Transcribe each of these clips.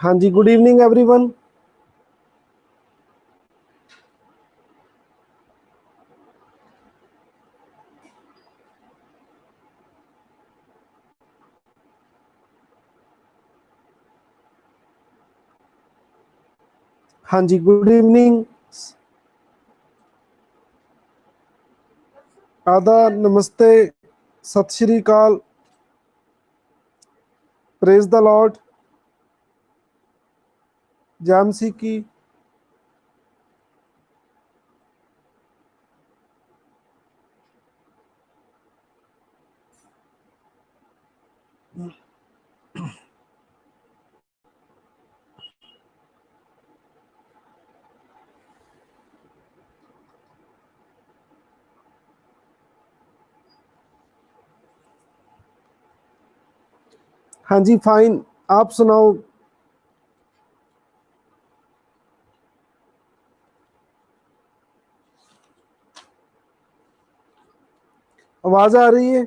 हाँ जी, good evening everyone. हाँ जी, good evening. आदाब, नमस्ते, सत श्री अकाल, प्रेज द लॉर्ड, जामसी की। हाँ जी, फाइन। आप सुनाओ। आवाज आ रही है?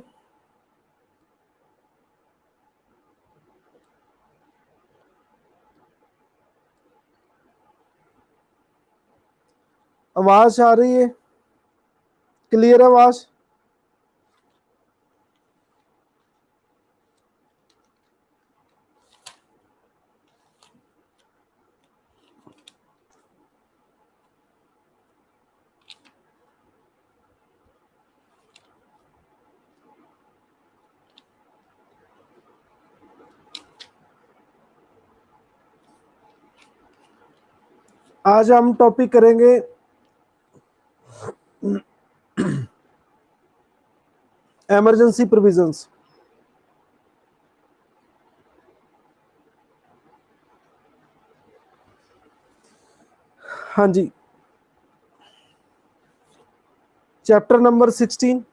आवाज आ रही है? क्लियर आवाज? आज हम टॉपिक करेंगे इमरजेंसी प्रोविजंस। हाँ जी, चैप्टर नंबर 16।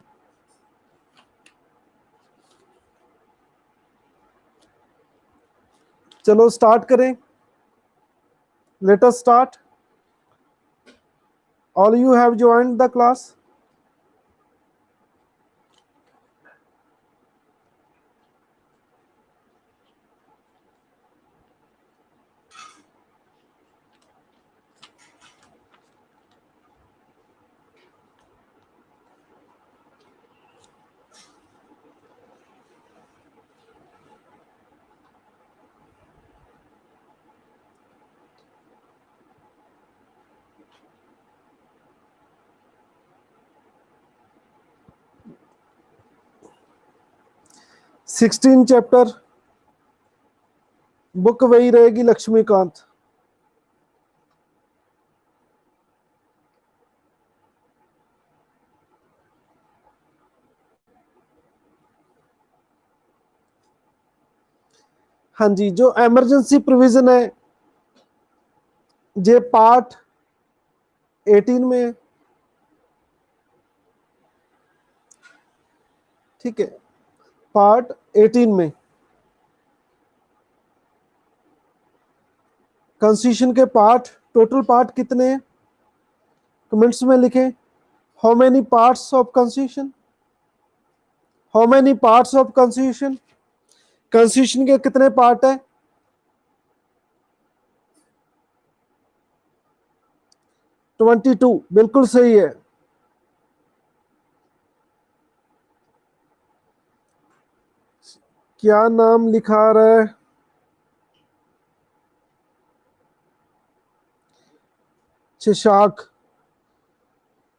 चलो स्टार्ट करें। Let us start. All you have joined the class? Sixteen chapter, book वही रहेगी, लक्ष्मीकांत। हाँ जी, जो इमरजेंसी प्रोविजन है ये पार्ट 18 में है। ठीक है, पार्ट 18 में कॉन्स्टिट्यूशन के पार्ट, टोटल पार्ट कितने हैं कमेंट्स में लिखें। How many parts of constitution? How many parts of constitution? Constitution के कितने पार्ट है? 22। बिल्कुल सही है। क्या नाम लिखा रहा है? शिशाक।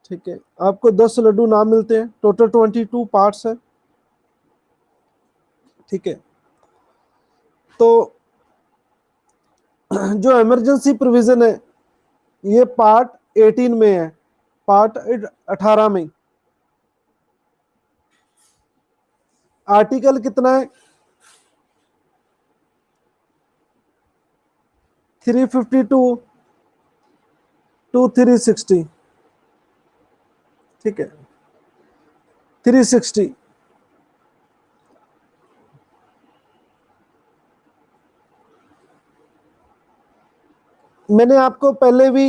ठीक है, आपको 10 लड्डू नाम मिलते हैं। टोटल 22 पार्ट्स है। ठीक है, तो जो इमरजेंसी प्रोविजन है ये पार्ट 18 में है, पार्ट 18 में। आर्टिकल कितना है? 352 टू 360। ठीक है, 360। मैंने आपको पहले भी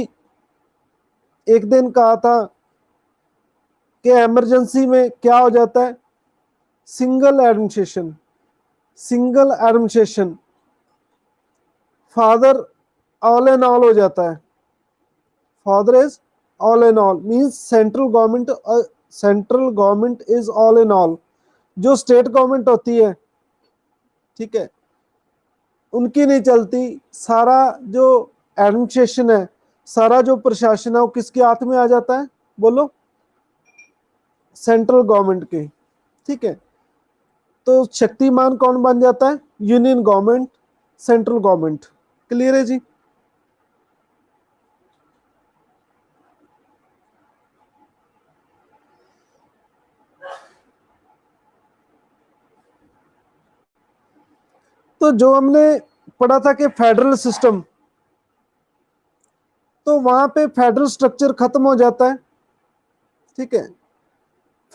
एक दिन कहा था कि इमरजेंसी में क्या हो जाता है, single administration. Single administration father all and all हो जाता है, father is all and all means central government is all and all. जो स्टेट गवर्नमेंट होती है, ठीक है, उनकी नहीं चलती, सारा जो एडमिनिस्ट्रेशन है, सारा जो प्रशासन है वो किसके हाथ में आ जाता है, बोलो, सेंट्रल गवर्नमेंट के। ठीक है, तो शक्तिमान कौन बन जाता है, union government, central government. Clear है जी। तो जो हमने पढ़ा था कि फेडरल सिस्टम, तो वहां पे फेडरल स्ट्रक्चर खत्म हो जाता है। ठीक है,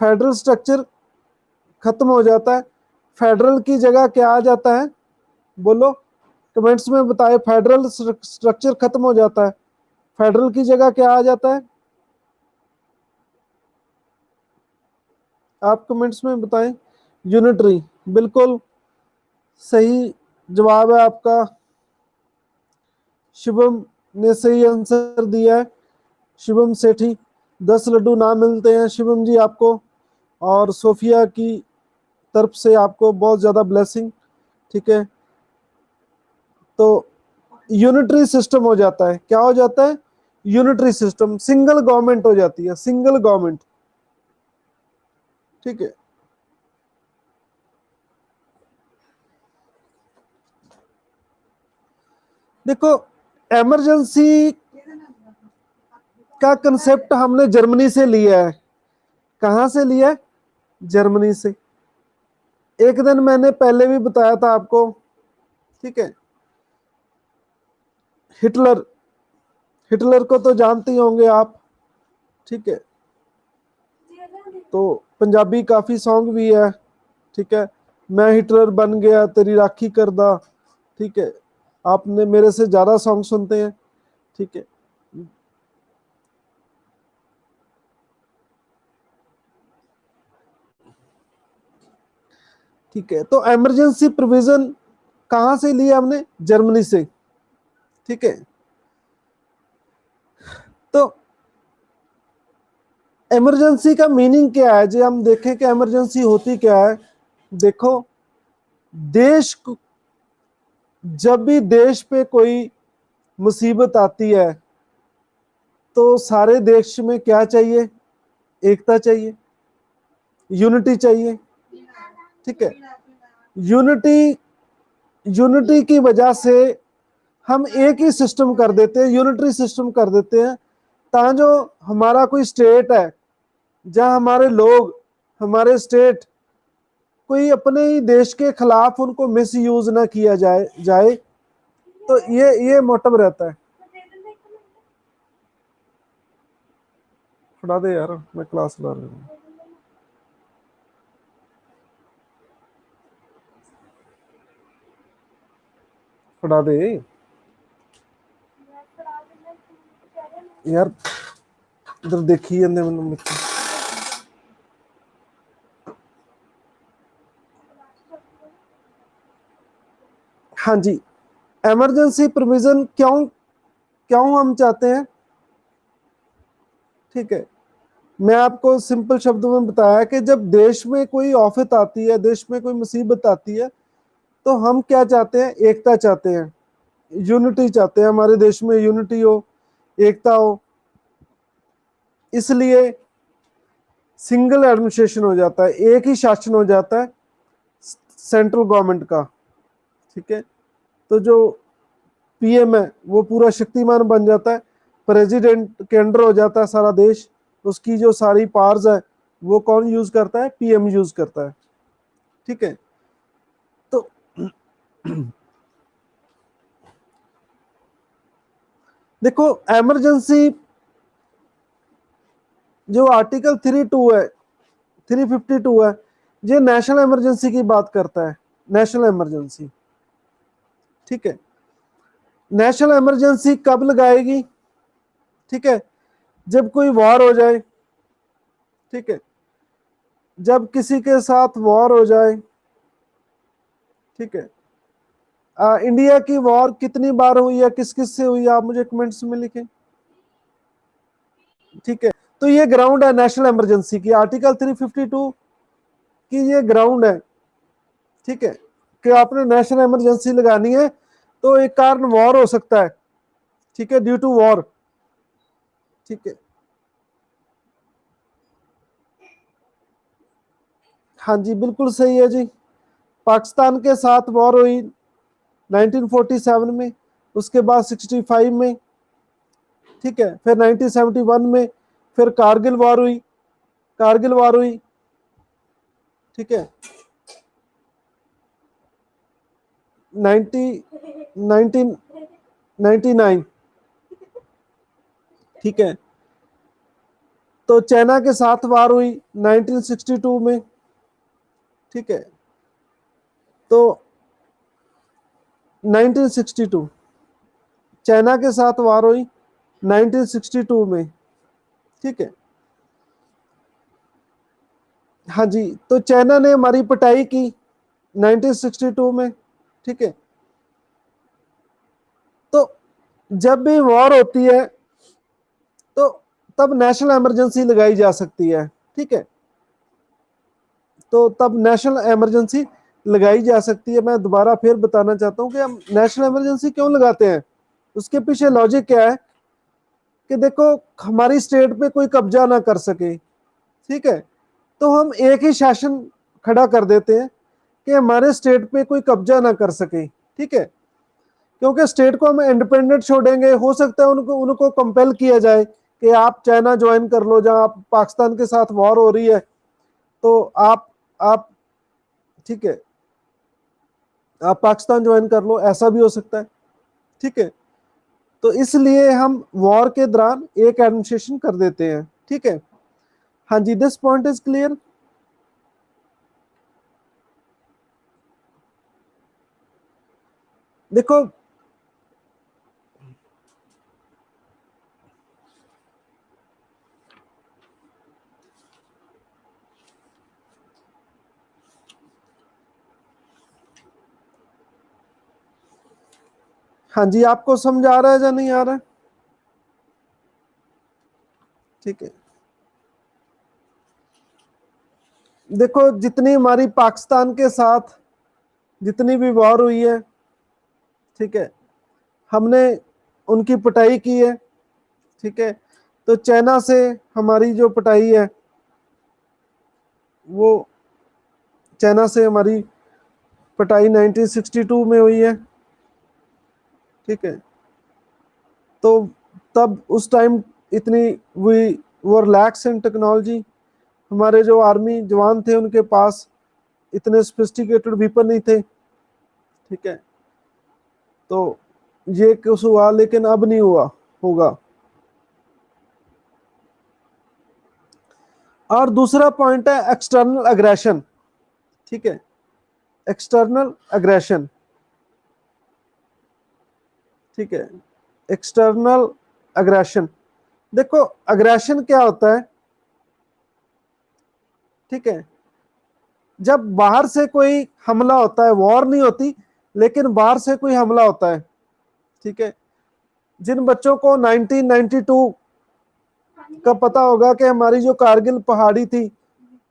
फेडरल स्ट्रक्चर खत्म हो जाता है, फेडरल की जगह क्या आ जाता है, बोलो, कमेंट्स में बताए। फेडरल स्ट्रक्चर खत्म हो जाता है, फेडरल की जगह क्या आ जाता है, आप कमेंट्स में बताएं। यूनिटरी, बिल्कुल सही जवाब है आपका, शुभम ने सही आंसर दिया है। शुभम सेठी, 10 लड्डू ना मिलते हैं शुभम जी आपको, और सोफिया की तरफ से आपको बहुत ज़्यादा ब्लेसिंग। ठीक है, तो यूनिटरी सिस्टम हो जाता है, क्या हो जाता है, यूनिटरी सिस्टम, सिंगल गवर्नमेंट हो जाती है, सिंगल गवर्नमेंट। ठीक है, देखो इमरजेंसी का कंसेप्ट हमने जर्मनी से लिया है। कहां से लिया है, जर्मनी से। एक दिन मैंने पहले भी बताया था आपको, ठीक है, हिटलर, हिटलर को तो जानते ही होंगे आप। ठीक है, तो पंजाबी काफी सॉन्ग भी है। ठीक है, मैं हिटलर बन गया तेरी राखी करदा। ठीक है, आपने मेरे से ज्यादा सॉन्ग सुनते हैं। ठीक है, ठीक है, तो इमरजेंसी प्रोविजन कहां से लिया हमने, जर्मनी से। ठीक है, तो इमरजेंसी का मीनिंग क्या है जी, हम देखें कि इमरजेंसी होती क्या है। देखो, देश जब भी देश पे कोई मुसीबत आती है, तो सारे देश में क्या चाहिए, एकता चाहिए, यूनिटी चाहिए। ठीक है, यूनिटी, यूनिटी की वजह से हम एक ही सिस्टम कर देते हैं, यूनिटरी सिस्टम कर देते हैं, ता जो हमारा कोई स्टेट है, जहां हमारे लोग, हमारे स्टेट कोई अपने ही देश के खिलाफ उनको मिस यूज ना किया जाए। तो ये मोटिव रहता है। फड़ा दे यार, मैं क्लास ला रहा हूँ। फड़ा दे यार, इधर देखी जाते मैनू मिट्टी। हाँ जी, इमरजेंसी प्रोविजन क्यों क्यों हम चाहते हैं। ठीक है, मैं आपको सिंपल शब्दों में बताया कि जब देश में कोई आफत आती है, देश में कोई मुसीबत आती है, तो हम क्या चाहते हैं, एकता चाहते हैं, यूनिटी चाहते हैं, हमारे देश में यूनिटी हो, एकता हो। इसलिए सिंगल एडमिनिस्ट्रेशन हो जाता है, एक ही शासन हो जाता है सेंट्रल गवर्नमेंट का। ठीक है, तो जो पीएम है वो पूरा शक्तिमान बन जाता है, प्रेसिडेंट के अंडर हो जाता है सारा देश, उसकी जो सारी पावर्स है वो कौन यूज करता है, पीएम यूज करता है। ठीक है, तो देखो इमरजेंसी जो आर्टिकल 32 है, 352 है, ये नेशनल इमरजेंसी की बात करता है, नेशनल इमरजेंसी। ठीक है, नेशनल इमरजेंसी कब लगाएगी, ठीक है, जब कोई वॉर हो जाए। ठीक है, जब किसी के साथ वॉर हो जाए। ठीक है, इंडिया की वॉर कितनी बार हुई है, किस किस से हुई है, आप मुझे कमेंट्स में लिखें। ठीक है, तो ये ग्राउंड है नेशनल इमरजेंसी की, आर्टिकल 352 की ये ग्राउंड है। ठीक है, कि आपने नेशनल इमरजेंसी लगानी है तो एक कारण वॉर हो सकता है। ठीक है, ड्यू टू वॉर। ठीक है, हाँ जी बिल्कुल सही है जी। पाकिस्तान के साथ वॉर हुई 1947 में, उसके बाद 65 में, ठीक है, फिर 1971 में, फिर कारगिल वॉर हुई, कारगिल वॉर हुई। ठीक है, 1999। ठीक है, तो चाइना के साथ वार हुई 1962 में। ठीक है, तो 1962 चाइना के साथ वार हुई 1962 में। ठीक है, हाँ जी, तो चाइना ने हमारी पिटाई की 1962 में। ठीक है, तो जब भी वॉर होती है तो तब नेशनल इमरजेंसी लगाई जा सकती है। ठीक है, तो तब नेशनल इमरजेंसी लगाई जा सकती है। मैं दोबारा फिर बताना चाहता हूँ कि हम नेशनल इमरजेंसी क्यों लगाते हैं, उसके पीछे लॉजिक क्या है कि देखो हमारी स्टेट पे कोई कब्जा ना कर सके। ठीक है, तो हम एक ही शासन खड़ा कर देते हैं कि हमारे स्टेट पे कोई कब्जा ना कर सके। ठीक है, क्योंकि स्टेट को हम इंडिपेंडेंट छोड़ेंगे, हो सकता है उनको उनको कंपेल किया जाए कि आप चाइना ज्वाइन कर लो, जहां आप पाकिस्तान के साथ वॉर हो रही है तो आप ठीक है, आप पाकिस्तान ज्वाइन कर लो, ऐसा भी हो सकता है। ठीक है, तो इसलिए हम वॉर के दौरान एक एडमिनिस्ट्रेशन कर देते हैं। ठीक है, हाँ जी, दिस पॉइंट इज क्लियर। देखो, हाँ जी, आपको समझ आ रहा है या नहीं आ रहा है? ठीक है, देखो जितनी हमारी पाकिस्तान के साथ जितनी भी वॉर हुई है, ठीक है, हमने उनकी पिटाई की है। ठीक है, तो चाइना से हमारी जो पिटाई है वो, चाइना से हमारी पिटाई 1962 में हुई है। ठीक है, तो तब उस टाइम इतनी वो रिलैक्स इन टेक्नोलॉजी, हमारे जो आर्मी जवान थे उनके पास इतने सोफिस्टिकेटेड वेपन नहीं थे। ठीक है, तो ये कुछ हुआ, लेकिन अब नहीं हुआ होगा। और दूसरा पॉइंट है एक्सटर्नल अग्रेशन। ठीक है, एक्सटर्नल अग्रेशन। ठीक है, एक्सटर्नल अग्रेशन। देखो अग्रेशन क्या होता है? ठीक है, जब बाहर से कोई हमला होता है, वॉर नहीं होती लेकिन बाहर से कोई हमला होता है। ठीक है, जिन बच्चों को 1992 का पता होगा कि हमारी जो कारगिल पहाड़ी थी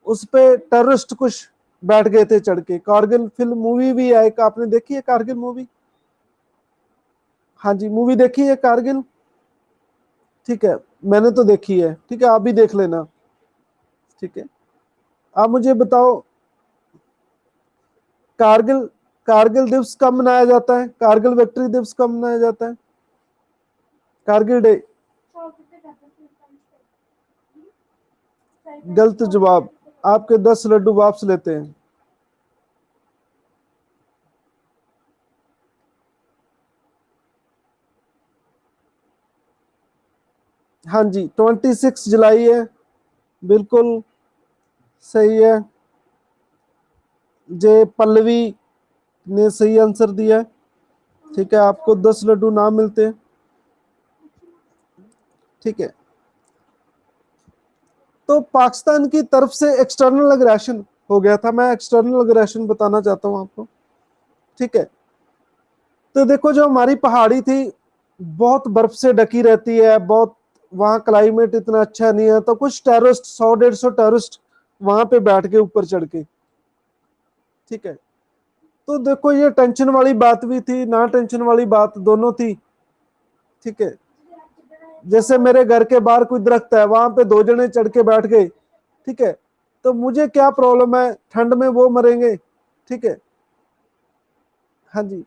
उस पे टेररिस्ट कुछ बैठ गए थे चढ़ के। कारगिल फिल्म मूवी भी है एक, आपने देखी है कारगिल मूवी? हाँ जी, मूवी देखी है कारगिल? ठीक है, मैंने तो देखी है। ठीक है, आप भी देख लेना। ठीक है, आप मुझे बताओ, कारगिल कारगिल दिवस कब मनाया जाता है? कारगिल विक्ट्री दिवस कब मनाया जाता है? कारगिल डे। गलत जवाब, आपके 10 लड्डू वापस लेते हैं। हाँ जी, 26 जुलाई है, बिल्कुल सही है। जे पल्लवी ने सही आंसर दिया है। ठीक है, आपको 10 लड्डू ना मिलते हैं। ठीक है, तो पाकिस्तान की तरफ से एक्सटर्नल अग्रेशन हो गया था। मैं एक्सटर्नल अग्रेशन बताना चाहता हूं आपको। ठीक है, तो देखो जो हमारी पहाड़ी थी बहुत बर्फ से ढकी रहती है, बहुत वहाँ क्लाइमेट इतना अच्छा नहीं है, तो कुछ टेररिस्ट 100-150 टेररिस्ट वहां पे बैठ के ऊपर चढ़ के, ठीक है। तो देखो ये टेंशन वाली बात भी थी, ना टेंशन वाली बात दोनों थी, ठीक है। जैसे मेरे घर के बाहर कोई दरख्त है, वहां पे 2 जने चढ़ के बैठ गए, ठीक है, तो मुझे क्या प्रॉब्लम है, ठंड में वो मरेंगे, ठीक है। हाँ जी।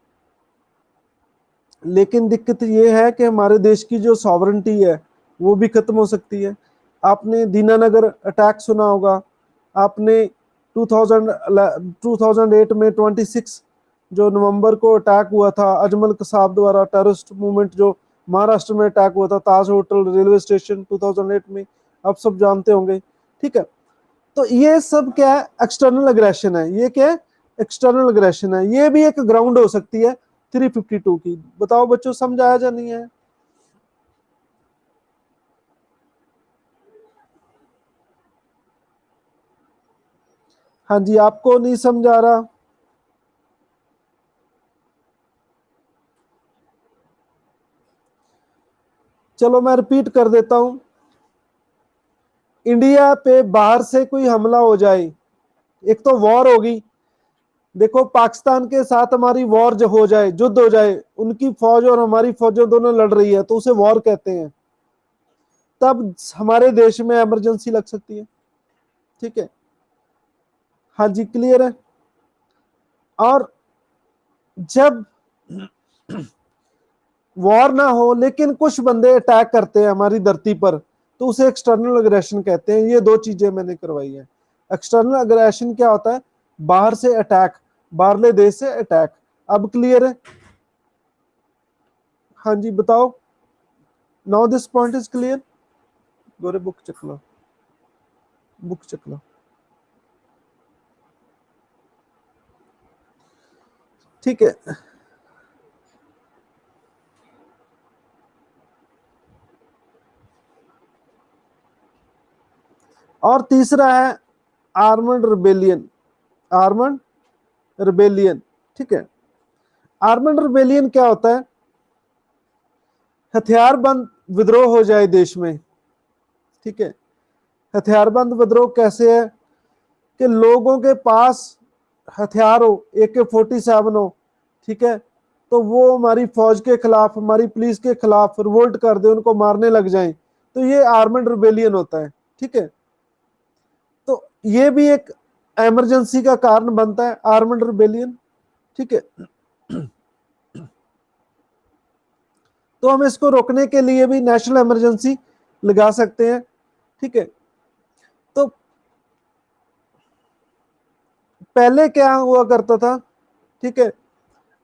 लेकिन दिक्कत ये है कि हमारे देश की जो सॉवरेंटी है वो भी खत्म हो सकती है। आपने दीनानगर अटैक सुना होगा, आपने 2000 2008 में 26 जो नवंबर को अटैक हुआ था अजमल कसाब द्वारा, टेररिस्ट मूवमेंट जो महाराष्ट्र में अटैक हुआ था ताज होटल रेलवे स्टेशन 2008 में, आप सब जानते होंगे, ठीक है। तो ये सब क्या है, एक्सटर्नल अग्रेशन है। ये क्या है, एक्सटर्नल अग्रेशन है। ये भी एक ग्राउंड हो सकती है 352 की। बताओ बच्चों समझ आया या नहीं है? हाँ जी, आपको नहीं समझ आ रहा? चलो मैं रिपीट कर देता हूं। इंडिया पे बाहर से कोई हमला हो जाए, एक तो वॉर होगी, देखो पाकिस्तान के साथ हमारी वॉर जो हो जाए, युद्ध हो जाए, उनकी फौज और हमारी फौजें दोनों लड़ रही है, तो उसे वॉर कहते हैं। तब हमारे देश में इमरजेंसी लग सकती है, ठीक है। हाँ जी, क्लियर है। और जब वॉर ना हो लेकिन कुछ बंदे अटैक करते हैं हमारी धरती पर, तो उसे एक्सटर्नल अग्रेशन कहते हैं। ये 2 चीजें मैंने करवाई है। एक्सटर्नल अग्रेशन क्या होता है, बाहर से अटैक, बाहरले देश से अटैक। अब क्लियर है? हाँ जी बताओ। Now this point is clear. Gore book Chak low, book चक लो, ठीक है। और तीसरा है आर्मड रिबेलियन, आर्मड रिबेलियन, ठीक है। आर्मड रिबेलियन क्या होता है, हथियारबंद विद्रोह हो जाए देश में, ठीक है। हथियारबंद विद्रोह कैसे है, कि लोगों के पास हथियार हो, AK-47 हो, ठीक है, तो वो हमारी फौज के खिलाफ, हमारी पुलिस के खिलाफ रिवोल्ट कर दे, उनको मारने लग जाएं, तो ये आर्मड रिबेलियन होता है, ठीक है। तो ये भी एक इमरजेंसी का कारण बनता है, आर्मड रिबेलियन, ठीक है। तो हम इसको रोकने के लिए भी नेशनल इमरजेंसी लगा सकते हैं, ठीक है। तो पहले क्या हुआ करता था, ठीक है,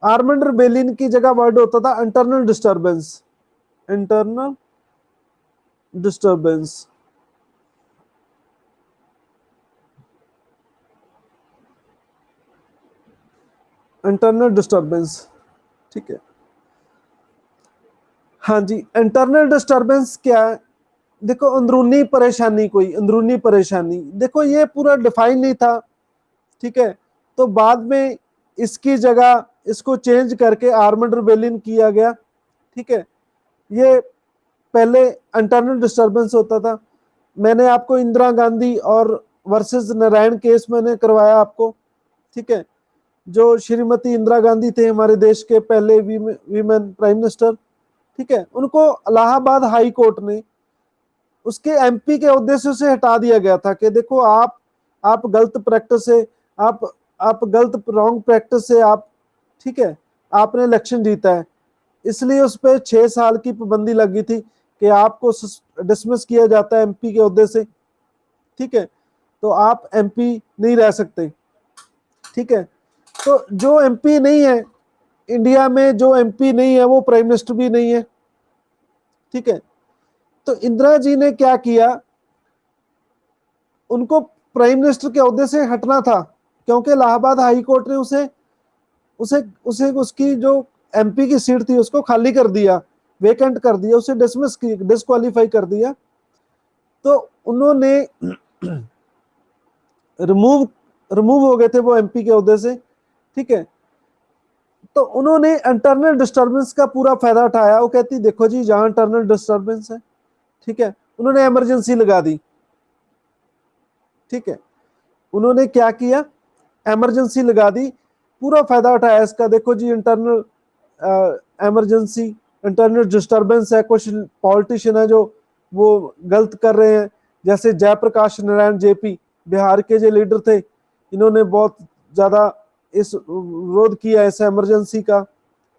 आर्मड रिबेलियन की जगह वर्ड होता था internal disturbance, internal disturbance, internal disturbance, ठीक है। हाँ जी, इंटरनल डिस्टरबेंस क्या है, देखो अंदरूनी परेशानी, कोई अंदरूनी परेशानी, देखो ये पूरा डिफाइन नहीं था, ठीक है। तो बाद में इसकी जगह इसको चेंज करके आर्मड रिबेलियन किया गया, ठीक है। ये पहले इंटरनल डिस्टरबेंस होता था। मैंने आपको इंदिरा गांधी और वर्सेस नारायण केस मैंने करवाया आपको, ठीक है। जो श्रीमती इंदिरा गांधी थे हमारे देश के पहले वीमेन प्राइम मिनिस्टर, ठीक है, उनको इलाहाबाद हाई कोर्ट ने उसके MP के उद्देश्य से हटा दिया गया था कि देखो आप गलत प्रैक्टिस से, आप आप गलत रॉन्ग प्रैक्टिस से आप, ठीक है, आपने इलेक्शन जीता है, इसलिए उस पर 6 साल की पाबंदी लगी थी कि आपको डिसमिस किया जाता है MP के उद्देश्य से, ठीक है। तो आप MP नहीं रह सकते, ठीक है। तो जो MP नहीं है इंडिया में, जो MP नहीं है वो प्राइम मिनिस्टर भी नहीं है, ठीक है। तो इंदिरा जी ने क्या किया, उनको प्राइम मिनिस्टर के ओहदे से हटना था, क्योंकि इलाहाबाद हाई कोर्ट ने उसे उसे उसे उसकी जो MP की सीट थी उसको खाली कर दिया, वेकेंट कर दिया, उसे डिस्क्वालीफाई कर दिया। तो उन्होंने रिमूव रिमूव हो गए थे वो MP के ओहदे से, ठीक है। तो उन्होंने इंटरनल डिस्टरबेंस का पूरा फायदा उठाया। वो कहती देखो जी जहां इंटरनल डिस्टरबेंस है, ठीक है, उन्होंने इमरजेंसी लगा दी। ठीक है, उन्होंने क्या किया, इमरजेंसी लगा दी, पूरा फायदा उठाया इसका। देखो जी इंटरनल इमरजेंसी, इंटरनल डिस्टरबेंस है, कुछ पॉलिटिशियन है जो वो गलत कर रहे हैं, जैसे जयप्रकाश नारायण जेपी बिहार के जो लीडर थे, इन्होंने बहुत ज्यादा इस विरोध किया इस इमरजेंसी का।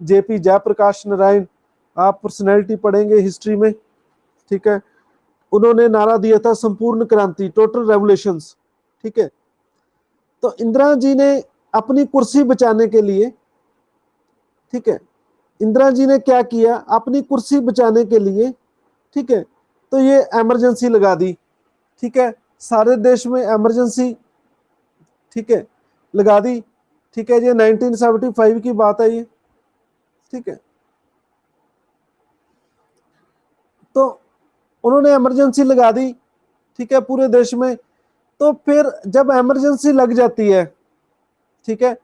जेपी जयप्रकाश नारायण, आप पर्सनैलिटी पढ़ेंगे हिस्ट्री में, ठीक है, उन्होंने नारा दिया था संपूर्ण क्रांति, टोटल रेवोल्यूशंस। ठीक है, तो इंदिरा जी ने अपनी कुर्सी बचाने के लिए, ठीक है, इंदिरा जी ने क्या किया, अपनी कुर्सी बचाने के लिए, ठीक है, तो ये इमरजेंसी लगा दी। ठीक है, सारे देश में इमरजेंसी, ठीक है, लगा दी। ठीक है, ये 1975 की बात है ये। ठीक है, तो उन्होंने इमरजेंसी लगा दी, ठीक है, पूरे देश में। तो फिर जब इमरजेंसी लग जाती है, ठीक है,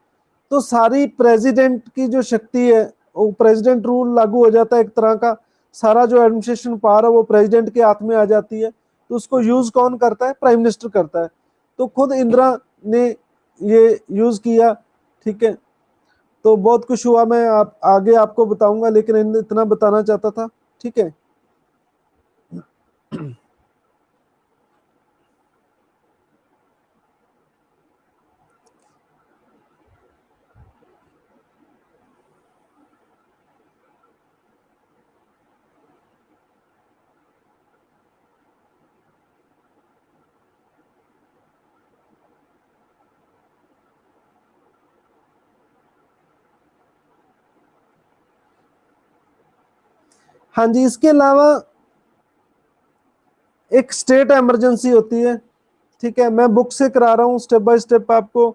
तो सारी प्रेसिडेंट की जो शक्ति है, वो प्रेसिडेंट रूल लागू हो जाता है एक तरह का। सारा जो एडमिनिस्ट्रेशन पावर है वो प्रेसिडेंट के हाथ में आ जाती है। तो उसको यूज कौन करता है, प्राइम मिनिस्टर करता है। तो खुद इंदिरा ने ये यूज किया। ठीक है, तो बहुत कुछ हुआ, मैं आगे आपको बताऊंगा, लेकिन इतना बताना चाहता था। ठीक है, हाँ जी, इसके अलावा एक स्टेट इमरजेंसी होती है। ठीक है, मैं बुक से करा रहा हूँ, स्टेप बाय स्टेप आपको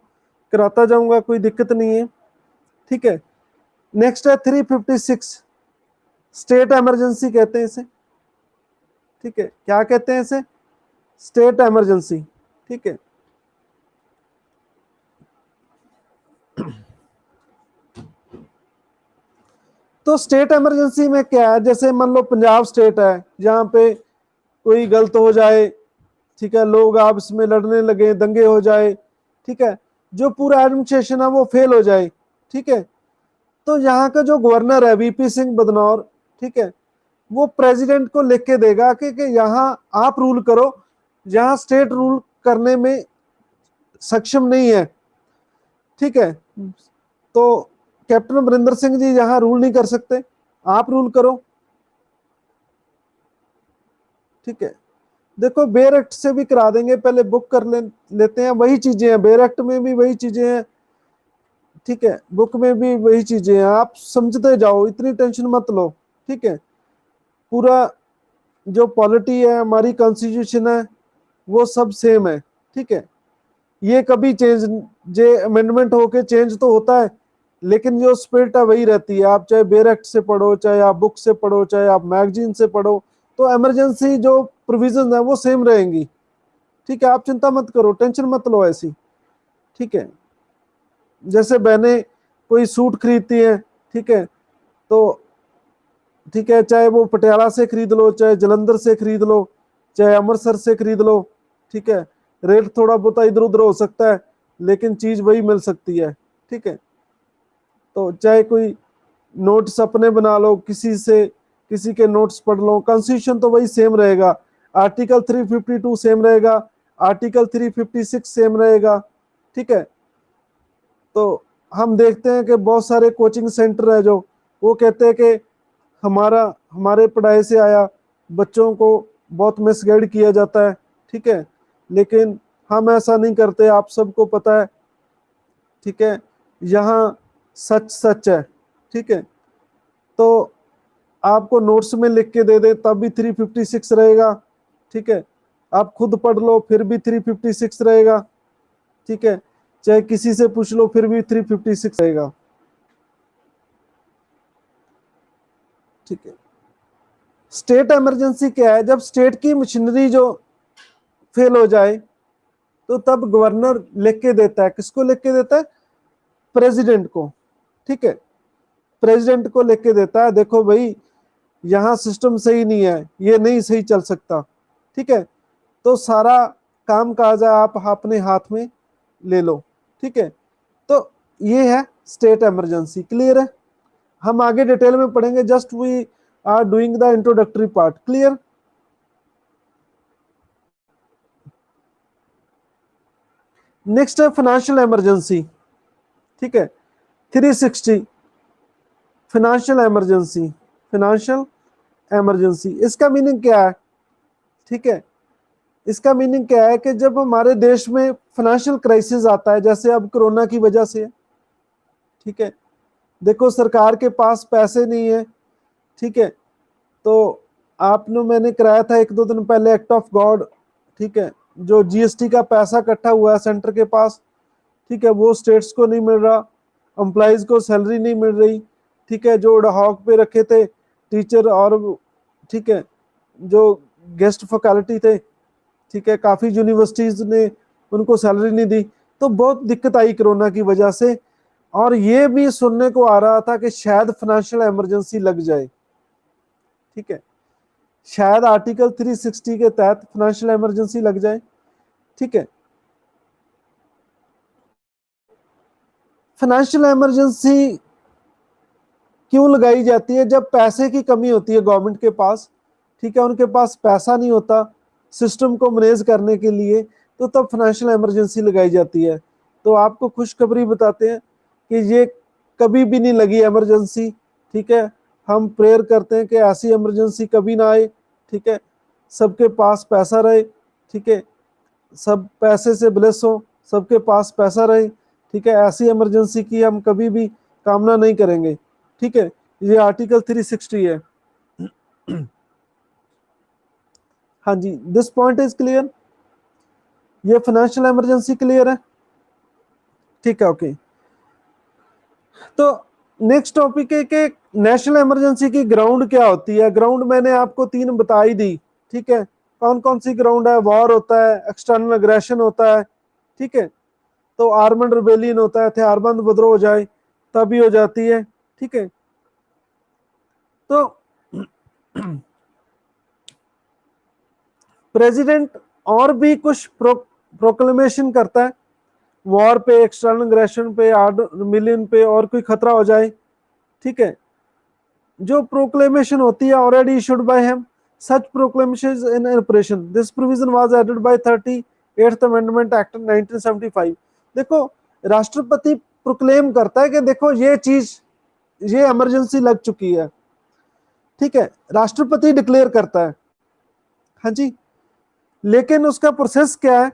कराता जाऊंगा, कोई दिक्कत नहीं है। ठीक है, नेक्स्ट है 356, स्टेट इमरजेंसी कहते हैं इसे। ठीक है, क्या कहते हैं इसे, स्टेट इमरजेंसी। ठीक है, तो स्टेट इमरजेंसी में क्या है, जैसे मान लो पंजाब स्टेट है, जहां पे कोई गलत हो जाए, ठीक है, लोग आपस में लड़ने लगे, दंगे हो जाए, ठीक है, जो पूरा एडमिनिस्ट्रेशन है वो फेल हो जाए। ठीक है, तो यहाँ का जो गवर्नर है वीपी सिंह बदनौर, ठीक है, वो प्रेसिडेंट को लिख के देगा कि यहाँ आप रूल करो, जहां स्टेट रूल करने में सक्षम नहीं है। ठीक है, तो कैप्टन अमरिंदर सिंह जी यहाँ रूल नहीं कर सकते, आप रूल करो। ठीक है, देखो बेयर एक्ट से भी करा देंगे, पहले बुक कर लेते हैं, वही चीजें हैं, बेयर एक्ट में भी वही चीजें हैं। ठीक है, बुक में भी वही चीजें हैं, आप समझते जाओ, इतनी टेंशन मत लो। ठीक है, पूरा जो पॉलिटी है, हमारी कॉन्स्टिट्यूशन है, वो सब सेम है। ठीक है, ये कभी चेंज, जे अमेंडमेंट होके चेंज तो होता है, लेकिन जो स्पिरिट है वही रहती है। आप चाहे बेयर एक्ट से पढ़ो, चाहे आप बुक से पढ़ो, चाहे आप मैगजीन से पढ़ो, तो इमरजेंसी जो प्रोविजन है वो सेम रहेंगी। ठीक है, आप चिंता मत करो, टेंशन मत लो ऐसी। ठीक है, जैसे बहनें कोई सूट खरीदती हैं, ठीक है, तो ठीक है, चाहे वो पटियाला से खरीद लो, चाहे जलंधर से खरीद लो, चाहे अमृतसर से खरीद लो, ठीक है, रेट थोड़ा बहुत इधर उधर हो सकता है, लेकिन चीज वही मिल सकती है। ठीक है, तो चाहे कोई नोट्स अपने बना लो, किसी से किसी के नोट्स पढ़ लो, कॉन्स्टिट्यूशन तो वही सेम रहेगा। आर्टिकल 352 सेम रहेगा, आर्टिकल 356 सेम रहेगा। ठीक है, तो हम देखते हैं कि बहुत सारे कोचिंग सेंटर है जो वो कहते हैं कि हमारे पढ़ाई से आया, बच्चों को बहुत मिसगाइड किया जाता है। ठीक है, लेकिन हम ऐसा नहीं करते, आप सबको पता है। ठीक है, यहाँ सच सच है। ठीक है, तो आपको नोट्स में लिख के दे दे तब भी 356 रहेगा। ठीक है, आप खुद पढ़ लो फिर भी 356 रहेगा। ठीक है, चाहे किसी से पूछ लो फिर भी 356 रहेगा। ठीक है, स्टेट इमरजेंसी क्या है, जब स्टेट की मशीनरी जो फेल हो जाए, तो तब गवर्नर लिख के देता है, किसको लिख के देता है, प्रेसिडेंट को। ठीक है, प्रेसिडेंट को लेके देता है, देखो भाई यहाँ सिस्टम सही नहीं है, ये नहीं सही चल सकता, ठीक है, तो सारा काम काज आप अपने हाथ में ले लो, ठीक है। तो ये है स्टेट इमरजेंसी, क्लियर है। हम आगे डिटेल में पढ़ेंगे, just we are doing the introductory part, clear. Next है फाइनेंशियल इमरजेंसी, ठीक है, 360 फाइनेंशियल इमरजेंसी। फाइनेंशियल इमरजेंसी इसका मीनिंग क्या है, ठीक है, इसका मीनिंग क्या है कि जब हमारे देश में फाइनेंशियल क्राइसिस आता है, जैसे अब कोरोना की वजह से, ठीक है, देखो सरकार के पास पैसे नहीं है, ठीक है, तो आपने मैंने कराया था एक दो दिन पहले एक्ट ऑफ गॉड, ठीक है, जो जीएसटी का पैसा इकट्ठा हुआ है सेंटर के पास, ठीक है, वो स्टेट्स को नहीं मिल रहा, एम्प्लॉइज को सैलरी नहीं मिल रही, ठीक है, जो हॉक पे रखे थे टीचर और, ठीक है, जो गेस्ट फैकल्टी थे, ठीक है, काफ़ी यूनिवर्सिटीज़ ने उनको सैलरी नहीं दी, तो बहुत दिक्कत आई कोरोना की वजह से। और ये भी सुनने को आ रहा था कि शायद फाइनेंशियल इमरजेंसी लग जाए, ठीक है, शायद आर्टिकल 360 के तहत फाइनेंशियल इमरजेंसी लग जाए, ठीक है। फाइनेंशियल इमरजेंसी क्यों लगाई जाती है? जब पैसे की कमी होती है गवर्नमेंट के पास, ठीक है, उनके पास पैसा नहीं होता सिस्टम को मैनेज करने के लिए, तो तब फाइनेंशियल इमरजेंसी लगाई जाती है। तो आपको खुशखबरी बताते हैं कि ये कभी भी नहीं लगी इमरजेंसी, ठीक है, हम प्रेयर करते हैं कि ऐसी इमरजेंसी कभी ना आए, ठीक है, सबके पास पैसा रहे, ठीक है, सब पैसे से ब्लेस हो, सबके पास पैसा रहे, ठीक है, ऐसी इमरजेंसी की हम कभी भी कामना नहीं करेंगे, ठीक है। ये आर्टिकल 360 है। हाँ जी, दिस पॉइंट इज क्लियर, ये फाइनेंशियल इमरजेंसी क्लियर है, ठीक है, ओके। तो नेक्स्ट टॉपिक है कि नेशनल इमरजेंसी की ग्राउंड क्या होती है। ग्राउंड मैंने आपको 3 बता ही दी, ठीक है, कौन कौन सी ग्राउंड है? वॉर होता है, एक्सटर्नल अग्रेशन होता है, ठीक है, तो आर्मड रिबेलियन होता है, हथियारबंद विद्रोह हो जाए तभी हो जाती है, ठीक है। तो प्रेसिडेंट और भी कुछ प्रोक्लेमेशन करता है, वॉर पे, एक्सटर्नल अग्रेशन पे, आर्मड रिबेलियन पे, और कोई खतरा हो जाए, ठीक है, जो प्रोक्लेमेशन होती है already issued by him, such proclamation in operation, this provision was added by 38th amendment act 1975। देखो राष्ट्रपति प्रोक्लेम करता है कि देखो ये चीज, ये इमरजेंसी लग चुकी है, ठीक है, राष्ट्रपति डिक्लेयर करता है, हाँ जी। लेकिन उसका प्रोसेस क्या है,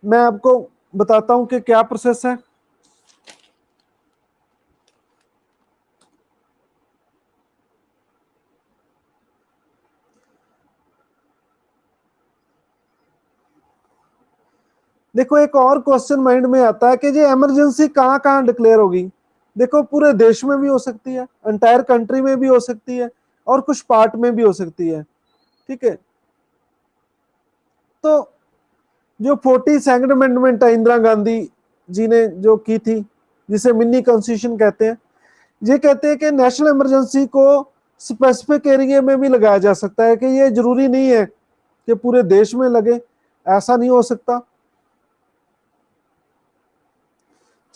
मैं आपको बताता हूं कि क्या प्रोसेस है। देखो एक और क्वेश्चन माइंड में आता है कि ये इमरजेंसी कहाँ कहाँ डिक्लेयर होगी। देखो पूरे देश में भी हो सकती है, एंटायर कंट्री में भी हो सकती है, और कुछ पार्ट में भी हो सकती है, ठीक है। तो जो 42nd अमेंडमेंट है इंदिरा गांधी जी ने जो की थी, जिसे मिनी कॉन्स्टिट्यूशन कहते हैं, ये कहते हैं कि नेशनल इमरजेंसी को स्पेसिफिक एरिया में भी लगाया जा सकता है, कि ये जरूरी नहीं है कि पूरे देश में लगे, ऐसा नहीं हो सकता।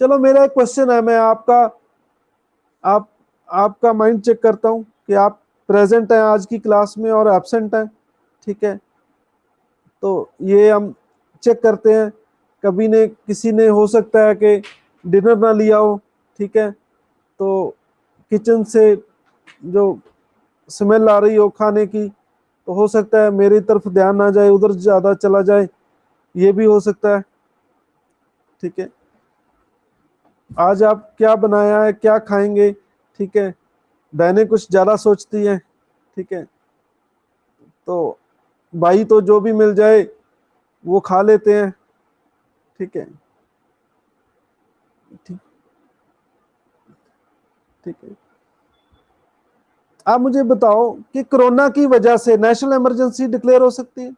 चलो मेरा एक क्वेश्चन है, मैं आप आपका माइंड चेक करता हूं कि आप प्रेजेंट हैं आज की क्लास में और एब्सेंट हैं, ठीक है, तो ये हम चेक करते हैं। कभी ने किसी ने हो सकता है कि डिनर ना लिया हो, ठीक है, तो किचन से जो स्मेल आ रही हो खाने की, तो हो सकता है मेरी तरफ ध्यान ना जाए, उधर ज़्यादा चला जाए, ये भी हो सकता है, ठीक है। आज आप क्या बनाया है, क्या खाएंगे, ठीक है, बहनें कुछ ज़्यादा सोचती हैं, ठीक है, तो भाई तो जो भी मिल जाए वो खा लेते हैं, ठीक है, ठीक, ठीक है। आप मुझे बताओ कि कोरोना की वजह से नेशनल इमरजेंसी डिक्लेयर हो सकती है?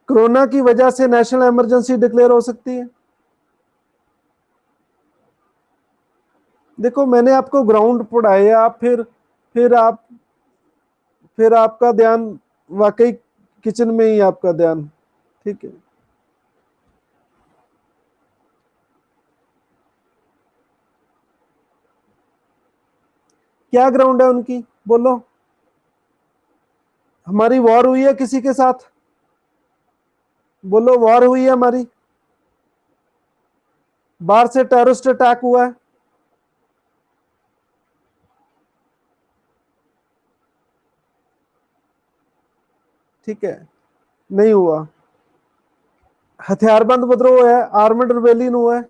कोरोना की वजह से नेशनल इमरजेंसी डिक्लेयर हो सकती है। देखो मैंने आपको ग्राउंड पढ़ाया, फिर आपका ध्यान वाकई किचन में ही आपका ध्यान। ठीक है, क्या ग्राउंड है उनकी, बोलो। हमारी वॉर हुई है किसी के साथ, बोलो वॉर हुई है हमारी, बाहर से टेररिस्ट अटैक हुआ है। ठीक है, नहीं हुआ। हथियारबंद विद्रोह है, आर्मड रिबेलियन हुआ है।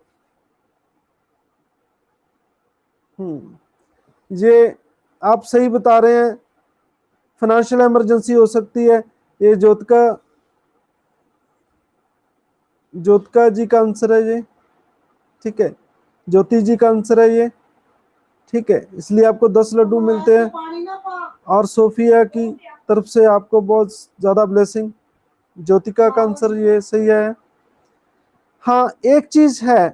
ये आप सही बता रहे हैं, फाइनेंशियल इमरजेंसी हो सकती है। ये ज्योतिका जी का आंसर है ये। ठीक है, ज्योति जी का आंसर है ये। ठीक है, इसलिए आपको 10 लड्डू मिलते हैं और सोफिया की तरफ से आपको बहुत ज्यादा ब्लेसिंग। ज्योतिका का आंसर ये सही है। हाँ एक चीज है,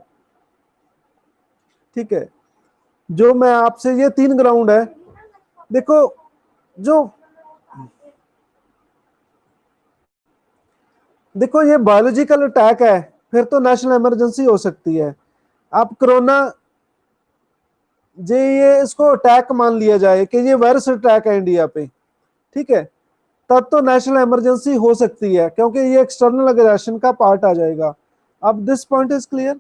ठीक है, जो मैं आपसे, ये 3 ग्राउंड है। देखो जो देखो ये बायोलॉजिकल अटैक है, फिर तो नेशनल इमरजेंसी हो सकती है। आप कोरोना, जे ये इसको अटैक मान लिया जाए कि ये वायरस अटैक है इंडिया पे, ठीक है, तब तो नेशनल इमरजेंसी हो सकती है, क्योंकि ये एक्सटर्नल अग्रेशन का पार्ट आ जाएगा। अब दिस पॉइंट इज क्लियर।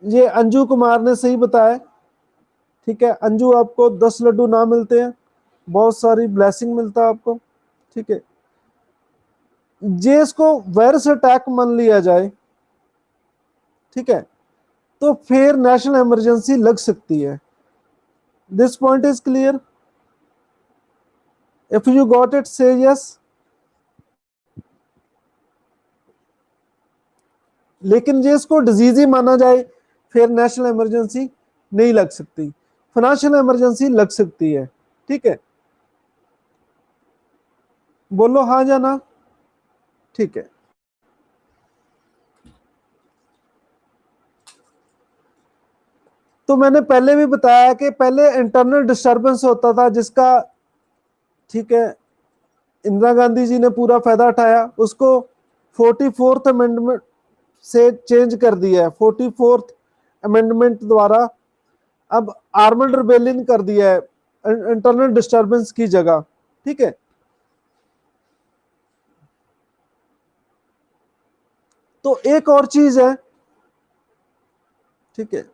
ये अंजू कुमार ने सही बताया। ठीक है अंजू, आपको 10 लड्डू ना मिलते हैं, बहुत सारी ब्लेसिंग मिलता है आपको। ठीक है, जे इसको वायरस अटैक मान लिया जाए, ठीक है, तो फिर नेशनल इमरजेंसी लग सकती है। This point is clear. If you got it से यस। लेकिन जे इसको डिजीज ही माना जाए, फिर नेशनल इमरजेंसी नहीं लग सकती, फाइनेंशियल इमरजेंसी लग सकती है। ठीक है, बोलो हाँ या ना। ठीक है, तो मैंने पहले भी बताया कि पहले इंटरनल डिस्टरबेंस होता था जिसका, ठीक है, इंदिरा गांधी जी ने पूरा फायदा उठाया, उसको 44th अमेंडमेंट से चेंज कर दिया है। 44th अमेंडमेंट द्वारा अब आर्मड रिबेलियन कर दिया है इंटरनल डिस्टरबेंस की जगह। ठीक है, तो एक और चीज है, ठीक है,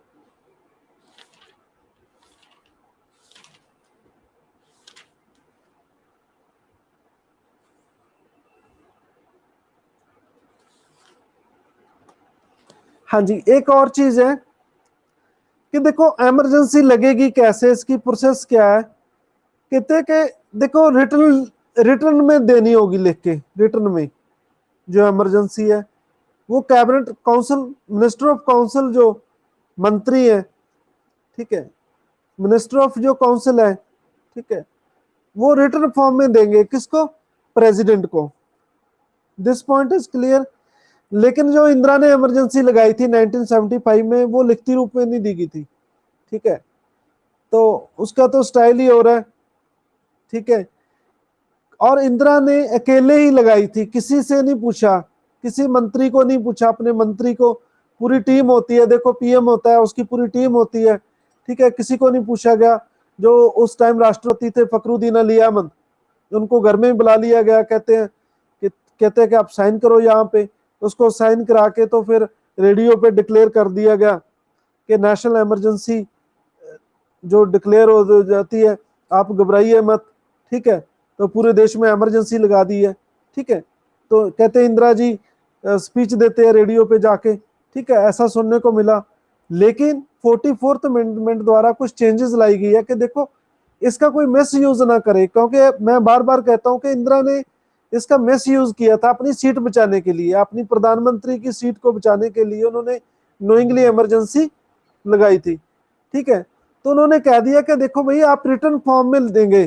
हाँ जी, एक और चीज है कि देखो इमरजेंसी लगेगी कैसे, इसकी प्रोसेस क्या है। कहते कि देखो रिटर्न रिटर्न में देनी होगी, लिख के रिटर्न में जो इमरजेंसी है, वो cabinet council, minister of council जो मंत्री है, ठीक है, मिनिस्टर ऑफ जो काउंसिल है, ठीक है, वो रिटर्न फॉर्म में देंगे किसको, प्रेसिडेंट को। This point is clear. लेकिन जो इंदिरा ने इमरजेंसी लगाई थी 1975 में, वो लिखती रूप में नहीं दी गई थी। ठीक है, तो उसका तो स्टाइल ही हो रहा है। ठीक है, और इंदिरा ने अकेले ही लगाई थी, किसी से नहीं पूछा, किसी मंत्री को नहीं पूछा, अपने मंत्री को, पूरी टीम होती है, देखो पीएम होता है, उसकी पूरी टीम होती है। ठीक है, किसी को नहीं पूछा गया। जो उस टाइम राष्ट्रपति थे फखरुद्दीन अली अहमद, उनको घर में बुला लिया गया, कहते हैं कि आप साइन करो यहाँ पे। उसको साइन करा के तो फिर रेडियो पे डिक्लेयर कर दिया गया कि नेशनल इमरजेंसी जो डिक्लेयर हो जाती है, आप घबराइए मत। ठीक है, तो पूरे देश में इमरजेंसी लगा दी है। ठीक है, तो कहते हैं इंदिरा जी स्पीच देते हैं रेडियो पे जाके। ठीक है, ऐसा सुनने को मिला। लेकिन 44th अमेंडमेंट द्वारा कुछ चेंजेस लाई गई है कि देखो इसका कोई मिस यूज ना करे, क्योंकि मैं बार बार कहता हूं कि इंदिरा ने इसका मिस यूज किया था अपनी सीट बचाने के लिए, अपनी प्रधानमंत्री की सीट को बचाने के लिए उन्होंने नोइंगली इमरजेंसी लगाई थी। ठीक है, तो उन्होंने कह दिया कि देखो भाई आप रिटर्न फॉर्म में देंगे,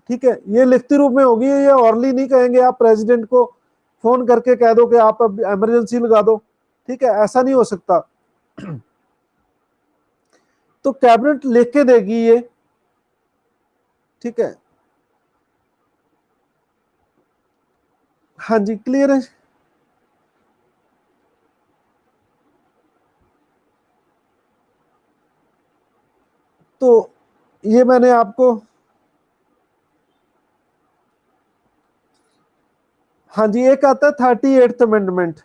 ठीक है, ये लिखती रूप में होगी, ये ऑरली नहीं कहेंगे। आप प्रेसिडेंट को फोन करके कह दो कि आप अब इमरजेंसी लगा दो, ठीक है, ऐसा नहीं हो सकता। तो कैबिनेट लिख के देगी ये, ठीक है। हाँ जी, क्लियर है। तो ये मैंने आपको, हाँ जी, एक आता है 38th अमेंडमेंट।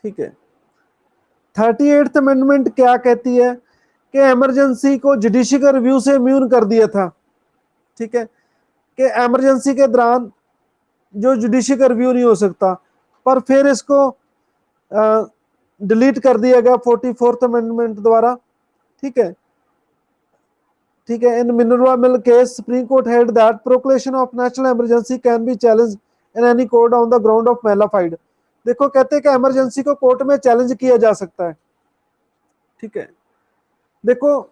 ठीक है, 38th अमेंडमेंट क्या कहती है कि इमरजेंसी को जुडिशियल रिव्यू से इम्यून कर दिया था। ठीक है, कि इमरजेंसी के दौरान जो जुडिशियल रिव्यू नहीं हो सकता, पर फिर इसको डिलीट कर दिया गया 44th अमेंडमेंट द्वारा। ठीक है, ठीक है। In Minerva mill case Supreme Court held that proclamation of national emergency can be challenge in any court on the ground of malafide. देखो, कहते हैं कि इमरजेंसी को कोर्ट में चैलेंज किया जा सकता है। ठीक है, देखो,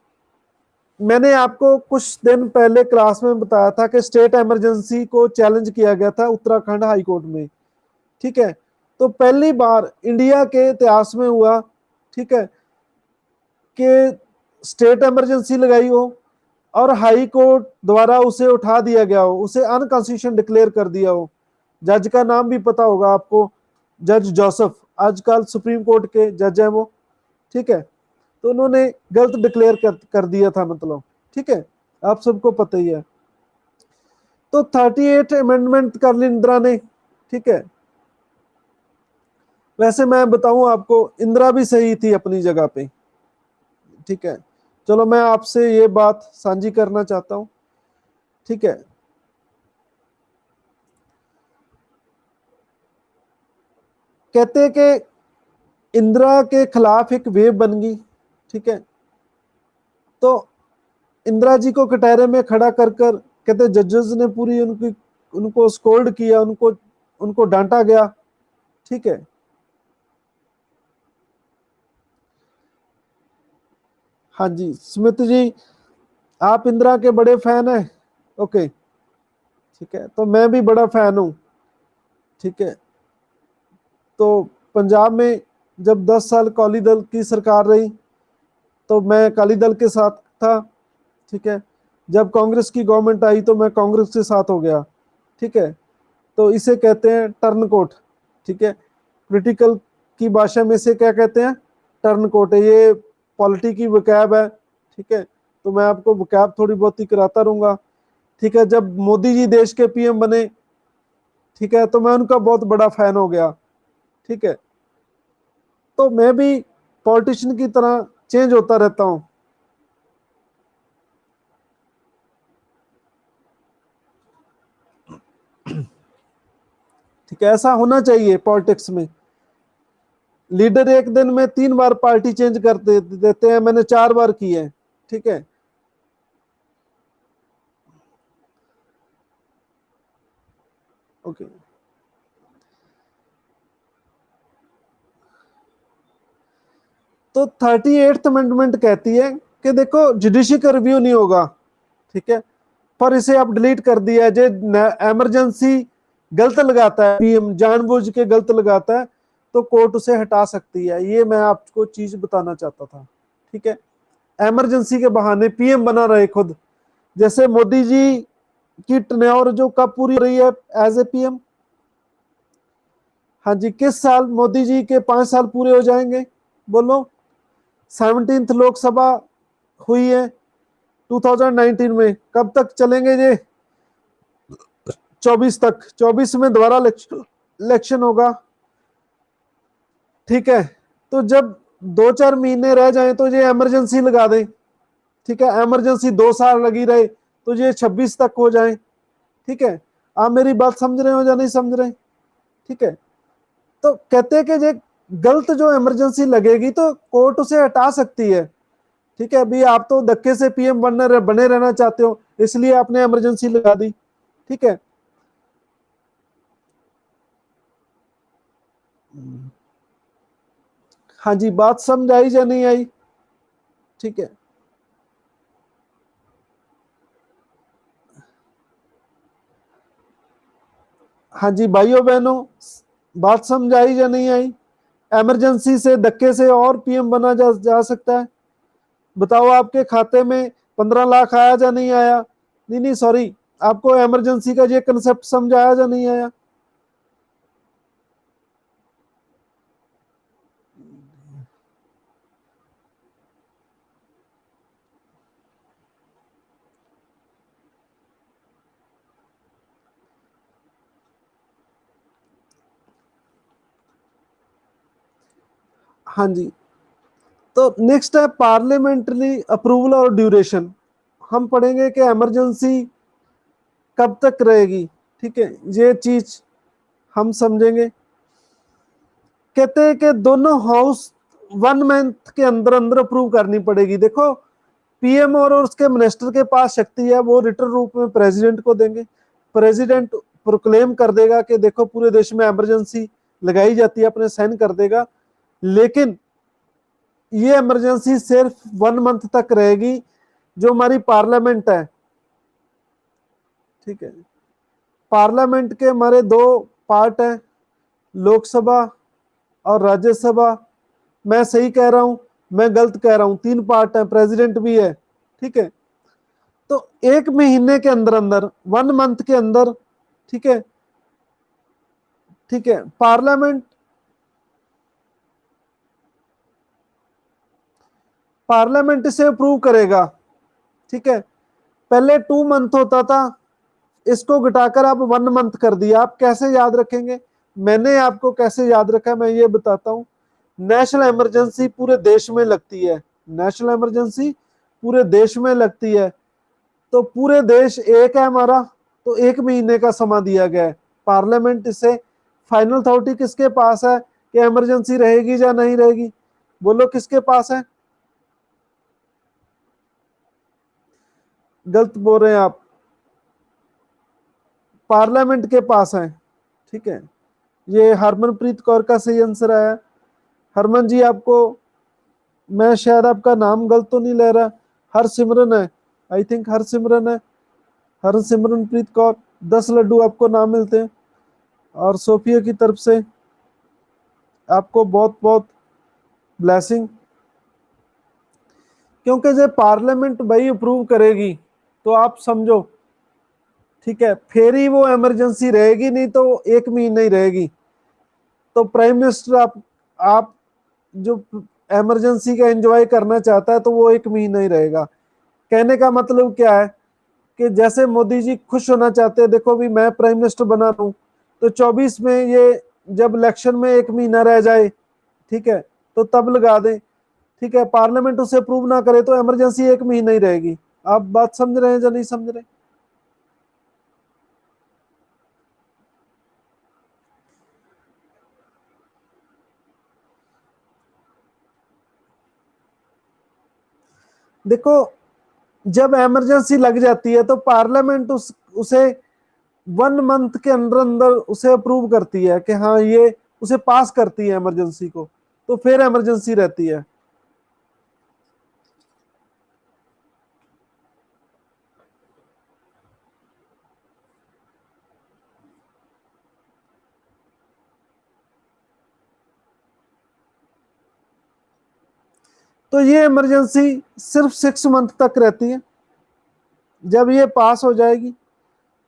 मैंने आपको कुछ दिन पहले क्लास में बताया था कि स्टेट इमरजेंसी को चैलेंज किया गया था उत्तराखंड हाई कोर्ट में। ठीक है, तो पहली बार इंडिया के इतिहास में हुआ, ठीक है, कि स्टेट इमरजेंसी लगाई हो और हाई कोर्ट द्वारा उसे उठा दिया गया हो, उसे अनकॉन्स्टिट्यूशन डिक्लेयर कर दिया हो। जज का नाम भी पता होगा आपको, जज जोसेफ, आजकल सुप्रीम कोर्ट के जज हैं वो। ठीक है, तो उन्होंने गलत डिक्लेयर कर दिया था, मतलब। ठीक है, आप सबको पता ही है। तो 38 अमेंडमेंट कर ली इंदिरा ने। ठीक है, वैसे मैं बताऊं आपको, इंदिरा भी सही थी अपनी जगह पे। ठीक है, चलो मैं आपसे ये बात साझी करना चाहता हूं। ठीक है, कहते हैं कि इंदिरा के खिलाफ एक वेव बन गई। ठीक है, तो इंदिरा जी को कटहरे में खड़ा कर कर कहते जजेस ने पूरी उनकी उनको स्कोल्ड किया, उनको उनको डांटा गया। ठीक है, हाँ जी, स्मिथ जी, आप इंदिरा के बड़े फैन हैं। ओके, ठीक है, तो मैं भी बड़ा फैन हूं। ठीक है, तो पंजाब में जब 10 साल अकाली दल की सरकार रही तो मैं अकाली दल के साथ था। ठीक है, जब कांग्रेस की गवर्नमेंट आई तो मैं कांग्रेस के साथ हो गया। ठीक है, तो इसे कहते हैं टर्न कोट। ठीक है, पॉलिटिकल की भाषा में से क्या कहते हैं, टर्न कोट है। ये पॉलिटी की वकैब है। ठीक है, तो मैं आपको वकैब थोड़ी बहुत ही कराता रहूंगा। ठीक है, जब मोदी जी देश के पीएम बने, ठीक है, तो मैं उनका बहुत बड़ा फैन हो गया। ठीक है, तो मैं भी पॉलिटिशियन की तरह चेंज होता रहता हूं। ठीक है, ऐसा होना चाहिए पॉलिटिक्स में। लीडर एक दिन में 3 बार पार्टी चेंज कर देते हैं, मैंने 4 बार की है। ठीक है, ओके। तो 38th अमेंडमेंट कहती है कि देखो, जुडिशियल का रिव्यू नहीं होगा। ठीक है, पर इसे आप डिलीट कर दिया है। जो इमरजेंसी गलत लगाता है, पीएम जानबूझ के गलत लगाता है, तो कोर्ट उसे हटा सकती है। ये मैं आपको चीज बताना चाहता था। ठीक है, इमरजेंसी के बहाने पीएम बना रहे खुद। जैसे मोदी जी की टेन्योर जो कब पूरी हो रही है एज ए पीएम, हाँ जी, किस साल मोदी जी के 5 साल पूरे हो जाएंगे, बोलो। 17th लोकसभा हुई है 2019 में, कब तक चलेंगे ये, 24 तक। 24 में दोबारा इलेक्शन होगा। ठीक है, तो जब 2-4 महीने रह जाए तो ये इमरजेंसी लगा दें। ठीक है, इमरजेंसी 2 साल लगी रहे तो ये 26 तक हो जाए। ठीक है, आप मेरी बात समझ रहे हो या नहीं समझ रहे। ठीक है, तो कहते हैं कि ये गलत जो इमरजेंसी लगेगी तो कोर्ट उसे हटा सकती है। ठीक है, अभी आप तो धक्के से पीएम बने रहना चाहते हो, इसलिए आपने इमरजेंसी लगा दी। ठीक है, हाँ जी, बात समझ आई या नहीं आई। ठीक है। हाँ जी भाइयों बहनों, बात समझ आई या नहीं आई? इमरजेंसी से धक्के से और पीएम बना जा सकता है? बताओ, आपके खाते में 15 लाख आया या नहीं आया? नहीं नहीं सॉरी, आपको इमरजेंसी का ये कंसेप्ट समझ आया या नहीं आया? हाँ जी, तो नेक्स्ट है पार्लियामेंट्री अप्रूवल और ड्यूरेशन। हम पढ़ेंगे कि इमरजेंसी कब तक रहेगी, ठीक है, ये चीज हम समझेंगे। कहते हैं कि दोनों हाउस 1 मंथ के अंदर अंदर अप्रूव करनी पड़ेगी। देखो, पीएम और उसके मिनिस्टर के पास शक्ति है, वो रिटर्न रूप में प्रेसिडेंट को देंगे। प्रेसिडेंट प्रोक्लेम कर देगा कि देखो पूरे देश में इमरजेंसी लगाई जाती है, अपने साइन कर देगा। लेकिन ये इमरजेंसी सिर्फ 1 मंथ तक रहेगी। जो हमारी पार्लियामेंट है, ठीक है, पार्लियामेंट के हमारे दो पार्ट हैं, लोकसभा और राज्यसभा। मैं सही कह रहा हूं, मैं गलत कह रहा हूं? 3 पार्ट है, प्रेसिडेंट भी है, ठीक है। तो 1 महीने के अंदर अंदर, 1 मंथ के अंदर, ठीक है, ठीक है, पार्लियामेंट पार्लियामेंट इसे अप्रूव करेगा, ठीक है। पहले 2 मंथ होता था, इसको घटाकर आप 1 मंथ कर दिया। आप कैसे याद रखेंगे? मैंने आपको कैसे याद रखा मैं ये बताता हूं। नेशनल इमरजेंसी पूरे देश में लगती है, नेशनल इमरजेंसी पूरे देश में लगती है। तो पूरे देश एक है हमारा, तो 1 महीने का समय दिया गया है। पार्लियामेंट इसे फाइनल अथॉरिटी किसके पास है कि इमरजेंसी रहेगी या नहीं रहेगी? बोलो किसके पास है? गलत बोल रहे हैं आप, पार्लियामेंट के पास है, ठीक है। ये हरमनप्रीत कौर का सही आंसर आया। हरमन जी, आपको, मैं शायद आपका नाम गलत तो नहीं ले रहा, हरसिमरन है, आई थिंक हरसिमरन है, हरसिमरनप्रीत कौर। 10 लड्डू आपको नाम मिलते हैं। और सोफिया की तरफ से आपको बहुत बहुत ब्लेसिंग, क्योंकि जब पार्लियामेंट भाई अप्रूव करेगी तो आप समझो, ठीक है, फिर ही वो इमरजेंसी रहेगी, नहीं तो 1 महीना ही रहेगी। तो प्राइम मिनिस्टर आप जो इमरजेंसी का एंजॉय करना चाहता है तो वो 1 महीना ही रहेगा। कहने का मतलब क्या है कि जैसे मोदी जी खुश होना चाहते हैं, देखो भी मैं प्राइम मिनिस्टर बना रहा हूं, तो 24 में ये जब इलेक्शन में 1 महीना रह जाए, ठीक है, तो तब लगा दें, ठीक है। पार्लियामेंट उसे अप्रूव ना करे तो इमरजेंसी 1 महीना ही रहेगी। आप बात समझ रहे हैं या नहीं समझ रहे? देखो, जब इमरजेंसी लग जाती है तो पार्लियामेंट उसे 1 मंथ के अंदर अंदर उसे अप्रूव करती है कि हाँ ये, उसे पास करती है इमरजेंसी को, तो फिर इमरजेंसी रहती है। तो ये इमरजेंसी सिर्फ 6 मंथ तक रहती है। जब ये पास हो जाएगी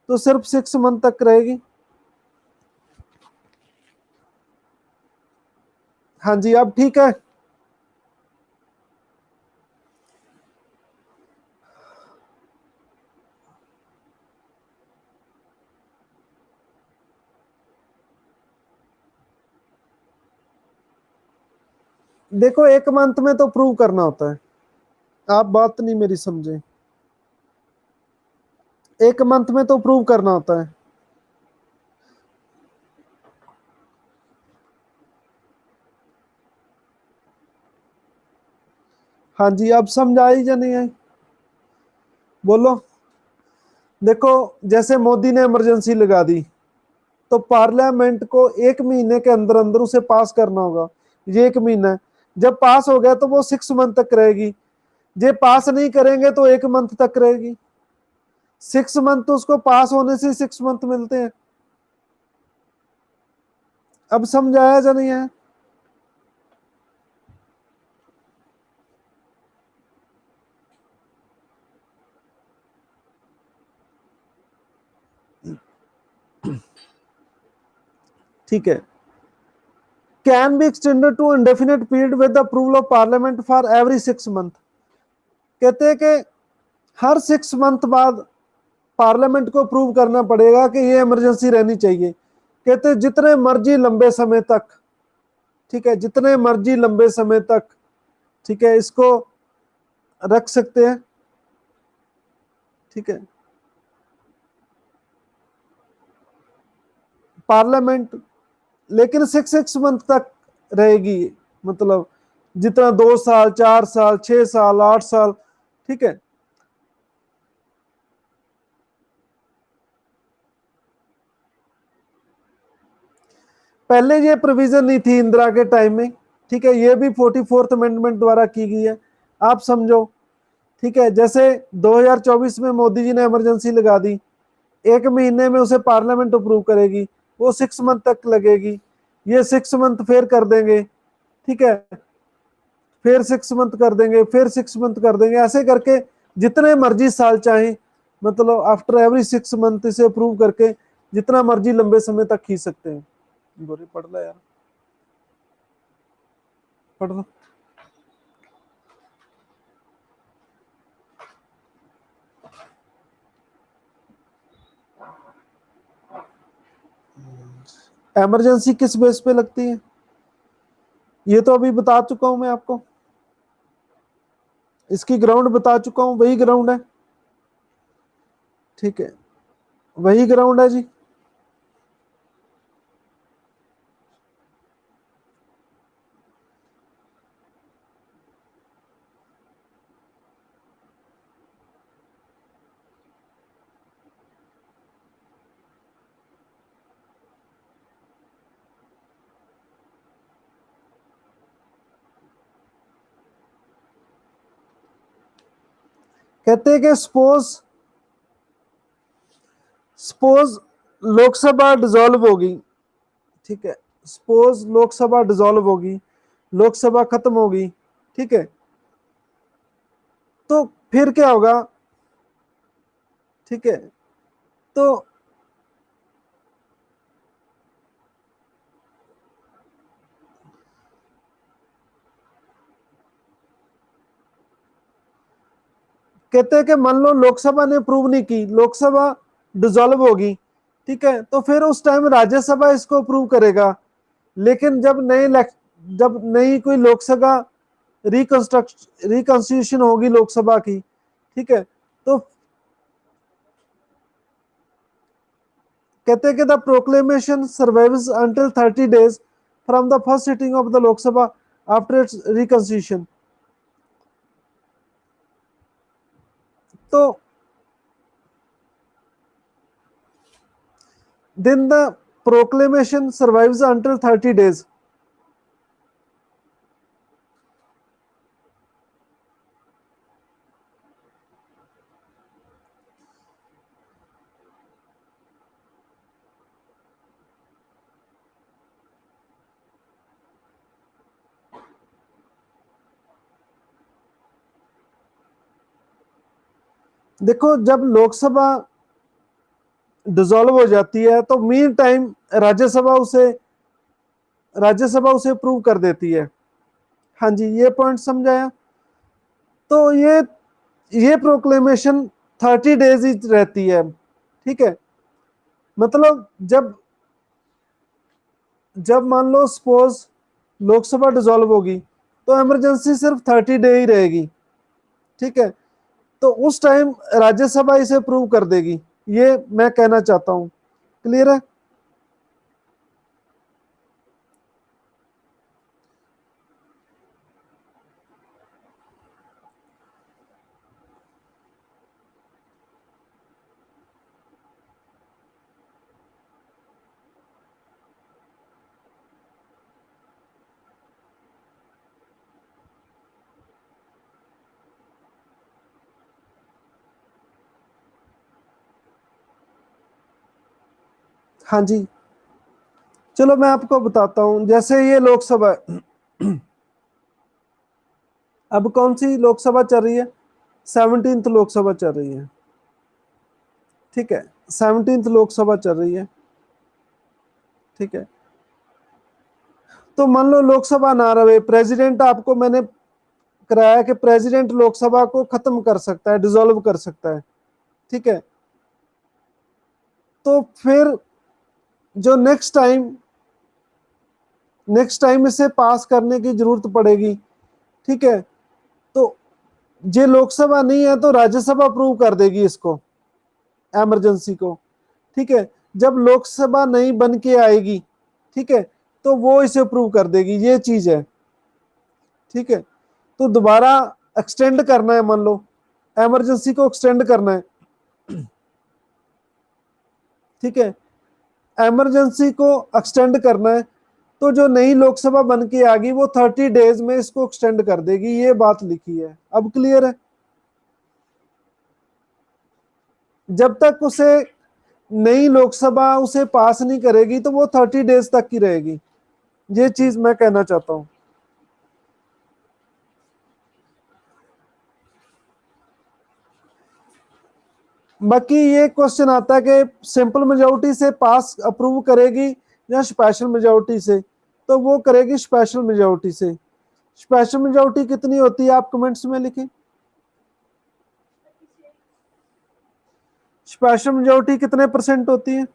तो सिर्फ 6 मंथ तक रहेगी। हाँ जी, अब ठीक है। देखो, 1 मंथ में तो प्रूव करना होता है, आप बात नहीं मेरी समझे। 1 मंथ में तो प्रूव करना होता है। हाँ जी, अब समझ आई या नहीं आई? बोलो। देखो, जैसे मोदी ने इमरजेंसी लगा दी, तो पार्लियामेंट को 1 महीने के अंदर अंदर उसे पास करना होगा। ये 1 महीना है, जब पास हो गया तो वो 6 मंथ तक रहेगी। जे पास नहीं करेंगे तो 1 मंथ तक रहेगी। 6 मंथ तो उसको पास होने से 6 मंथ मिलते हैं। अब समझाया या नहीं है? ठीक है। Can be extended to indefinite period with the approval of parliament for every 6 month. कहते हैं कि हर 6 मंथ बाद पार्लियामेंट को अप्रूव करना पड़ेगा कि ये इमरजेंसी रहनी चाहिए। कहते हैं जितने मर्जी लंबे समय तक, ठीक है, जितने मर्जी लंबे समय तक, ठीक है, इसको रख सकते हैं। ठीक है, पार्लियामेंट, लेकिन 6 मंथ तक रहेगी, मतलब जितना 2 साल, 4 साल, 6 साल, 8 साल। ठीक है, पहले ये प्रोविजन नहीं थी इंदिरा के टाइम में। ठीक है, ये भी 44th अमेंडमेंट द्वारा की गई है, आप समझो। ठीक है, जैसे 2024 में मोदी जी ने इमरजेंसी लगा दी, 1 महीने में उसे पार्लियामेंट अप्रूव करेगी, वो 6 मंथ तक लगेगी। ये 6 मंथ फिर कर देंगे, ठीक है, फिर 6 मंथ कर देंगे, फिर 6 मंथ कर देंगे, ऐसे करके जितने मर्जी साल चाहें, मतलब आफ्टर एवरी 6 मंथ इसे अप्रूव करके जितना मर्जी लंबे समय तक खींच सकते हैं। गोरी पढ़ लो यार, पढ़ लो। इमरजेंसी किस बेस पे लगती है ये तो अभी बता चुका हूं मैं आपको, इसकी ग्राउंड बता चुका हूं, वही ग्राउंड है। ठीक है, वही ग्राउंड है जी। कहते हैं कि सपोज लोकसभा डिसॉल्व होगी। ठीक है, सपोज लोकसभा डिसॉल्व होगी, लोकसभा खत्म होगी। ठीक है, तो फिर क्या होगा? ठीक है, तो कहते हैं कि मान लो लोकसभा ने अप्रूव नहीं की, लोकसभा डिसॉल्व होगी। ठीक है, तो फिर उस टाइम राज्यसभा इसको अप्रूव करेगा। लेकिन जब नई कोई लोकसभा रिकंस्टिट्यूशन होगी लोकसभा की, ठीक है, तो कहते हैं कि the proclamation survives until 30 days from the first sitting of the Lok Sabha after it's reconstitution. तो then the proclamation survives until 30 days। देखो, जब लोकसभा डिसॉल्व हो जाती है तो मीन टाइम राज्यसभा उसे अप्रूव कर देती है। हाँ जी, ये पॉइंट समझाया। तो ये प्रोक्लेमेशन 30 days ही रहती है। ठीक है, मतलब जब जब मान लो सपोज लोकसभा डिसॉल्व होगी तो इमरजेंसी सिर्फ 30 डे ही रहेगी। ठीक है, तो उस टाइम राज्यसभा इसे अप्रूव कर देगी, ये मैं कहना चाहता हूं। क्लियर है? हाँ जी, चलो मैं आपको बताता हूं। जैसे ये लोकसभा है, अब कौन सी लोकसभा चल रही है? 17th लोकसभा चल रही है, ठीक है, 17th लोकसभा चल रही है, ठीक है। तो मान लो लोकसभा ना रहे, प्रेसिडेंट आपको मैंने कराया कि प्रेसिडेंट लोकसभा को खत्म कर सकता है, डिसॉल्व कर सकता है, ठीक है। तो फिर जो नेक्स्ट टाइम इसे पास करने की जरूरत पड़ेगी, ठीक है। तो ये लोकसभा नहीं है तो राज्यसभा अप्रूव कर देगी इसको, इमरजेंसी को, ठीक है। जब लोकसभा नहीं बन के आएगी, ठीक है, तो वो इसे अप्रूव कर देगी, ये चीज है, ठीक है। तो दोबारा एक्सटेंड करना है, मान लो इमरजेंसी को एक्सटेंड करना है, ठीक है, इमरजेंसी को एक्सटेंड करना है, तो जो नई लोकसभा बन के आ गई वो 30 डेज में इसको एक्सटेंड कर देगी, ये बात लिखी है। अब क्लियर है? जब तक उसे नई लोकसभा उसे पास नहीं करेगी तो वो 30 डेज तक की रहेगी, ये चीज मैं कहना चाहता हूं। बाकी ये क्वेश्चन आता है कि सिंपल मेजोरिटी से पास अप्रूव करेगी या स्पेशल मेजोरिटी से, तो वो करेगी स्पेशल मेजोरिटी से। स्पेशल मेजोरिटी कितनी होती है आप कमेंट्स में लिखें। स्पेशल मेजोरिटी कितने परसेंट होती है?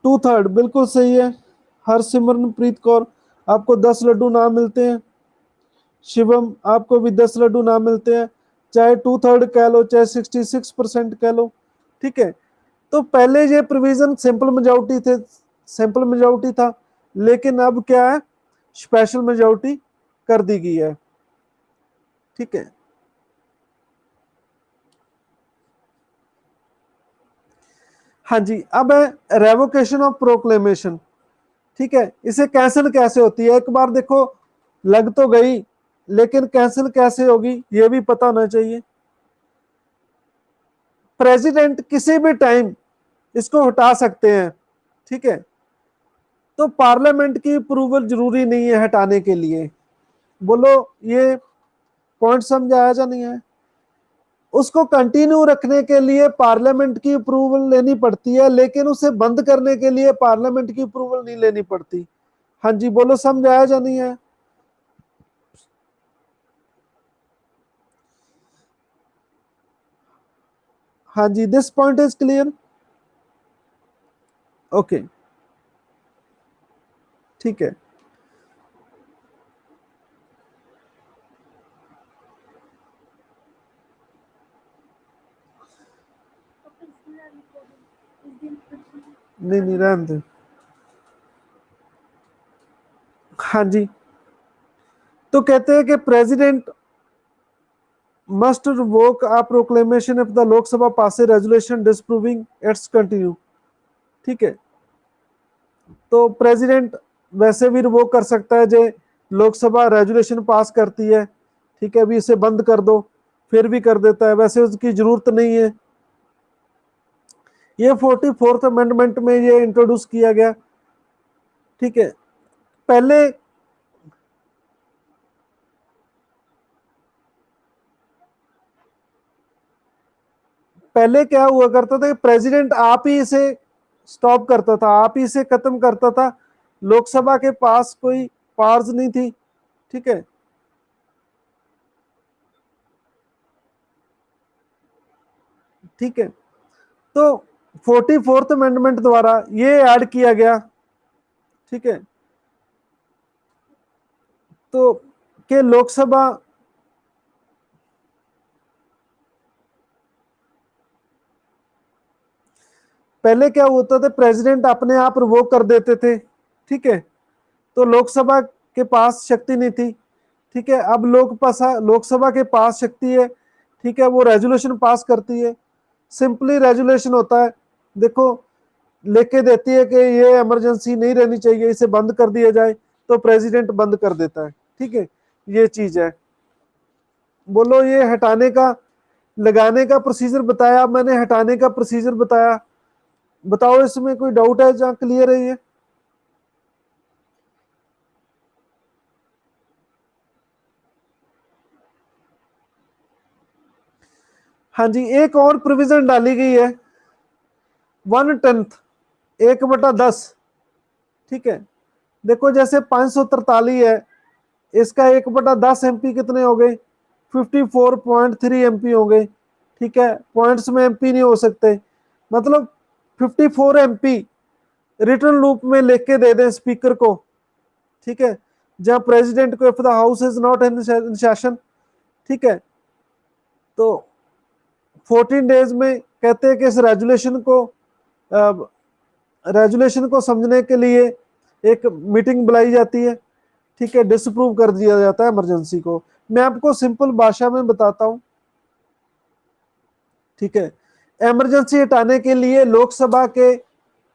2/3, बिल्कुल सही है। हरसिमरनप्रीत कौर, आपको 10 लड्डू ना मिलते हैं। शिवम, आपको भी 10 लड्डू ना मिलते हैं, चाहे 2/3 कह लो चाहे 66% कह लो, ठीक है। तो पहले ये प्रोविजन सिंपल मेजोरिटी थे, सिंपल मेजोरिटी था, लेकिन अब क्या है, स्पेशल मेजोरिटी कर दी गई है, ठीक है। हाँ जी, अब है रेवोकेशन ऑफ प्रोक्लेमेशन, ठीक है। इसे कैंसिल कैसे होती है, एक बार देखो लग तो गई, लेकिन कैंसिल कैसे होगी ये भी पता होना चाहिए। प्रेसिडेंट किसी भी टाइम इसको हटा सकते हैं, ठीक है। तो पार्लियामेंट की अप्रूवल जरूरी नहीं है हटाने के लिए। बोलो ये पॉइंट समझ आया या नहीं है? उसको कंटिन्यू रखने के लिए पार्लियामेंट की अप्रूवल लेनी पड़ती है, लेकिन उसे बंद करने के लिए पार्लियामेंट की अप्रूवल नहीं लेनी पड़ती। हाँ जी, बोलो समझ आया या नहीं है? हाँ जी, this point is clear. Okay, ठीक है। नहीं नहीं, रहने दे। हाँ जी, तो कहते हैं कि president must revoke a proclamation if the Lok Sabha pass resolution disapproving its continue, ठीक है। तो प्रेसिडेंट वैसे भी रिवोक कर सकता है, जो लोकसभा रेजोल्यूशन पास करती है, ठीक है, अभी इसे बंद कर दो, फिर भी कर देता है, वैसे उसकी जरूरत नहीं है। ये 44th अमेंडमेंट में ये इंट्रोड्यूस किया गया, ठीक है। पहले पहले क्या हुआ करता था कि प्रेसिडेंट आप ही इसे स्टॉप करता था, आप ही इसे खत्म करता था, लोकसभा के पास कोई पावर्स नहीं थी, ठीक है। ठीक है, तो 44th अमेंडमेंट द्वारा ये ऐड किया गया, ठीक है, तो कि लोकसभा पहले क्या होता था, प्रेसिडेंट अपने आप रिवोक कर देते थे, ठीक है, तो लोकसभा के पास शक्ति नहीं थी, ठीक है। अब लोकसभा के पास शक्ति है, ठीक है, वो रेजोल्यूशन पास करती है, सिंपली रेजोल्यूशन होता है, देखो लेके देती है कि ये इमरजेंसी नहीं रहनी चाहिए, इसे बंद कर दिया जाए, तो प्रेसिडेंट बंद कर देता है, ठीक है, ये चीज है। बोलो ये हटाने का, लगाने का प्रोसीजर बताया, मैंने हटाने का प्रोसीजर बताया, बताओ इसमें कोई डाउट है जहां क्लियर है ये? हाँ जी, एक और प्रोविजन डाली गई है 1/10, 1/10। ठीक है, देखो जैसे 543 है, इसका 1/10 MP कितने हो गए? 54.3 MP हो गए। ठीक है, पॉइंट्स में MP नहीं हो सकते, मतलब 54 MP रिटर्न लूप में लिख के दे दें स्पीकर को। ठीक है, जहां प्रेसिडेंट को, if the house is not in session, ठीक है, तो 14 डेज में कहते हैं कि इस रेजुलेशन को समझने के लिए एक मीटिंग बुलाई जाती है। ठीक है, डिसअप्रूव कर दिया जाता है इमरजेंसी को। मैं आपको सिंपल भाषा में बताता हूं। ठीक है, इमरजेंसी हटाने के लिए लोकसभा के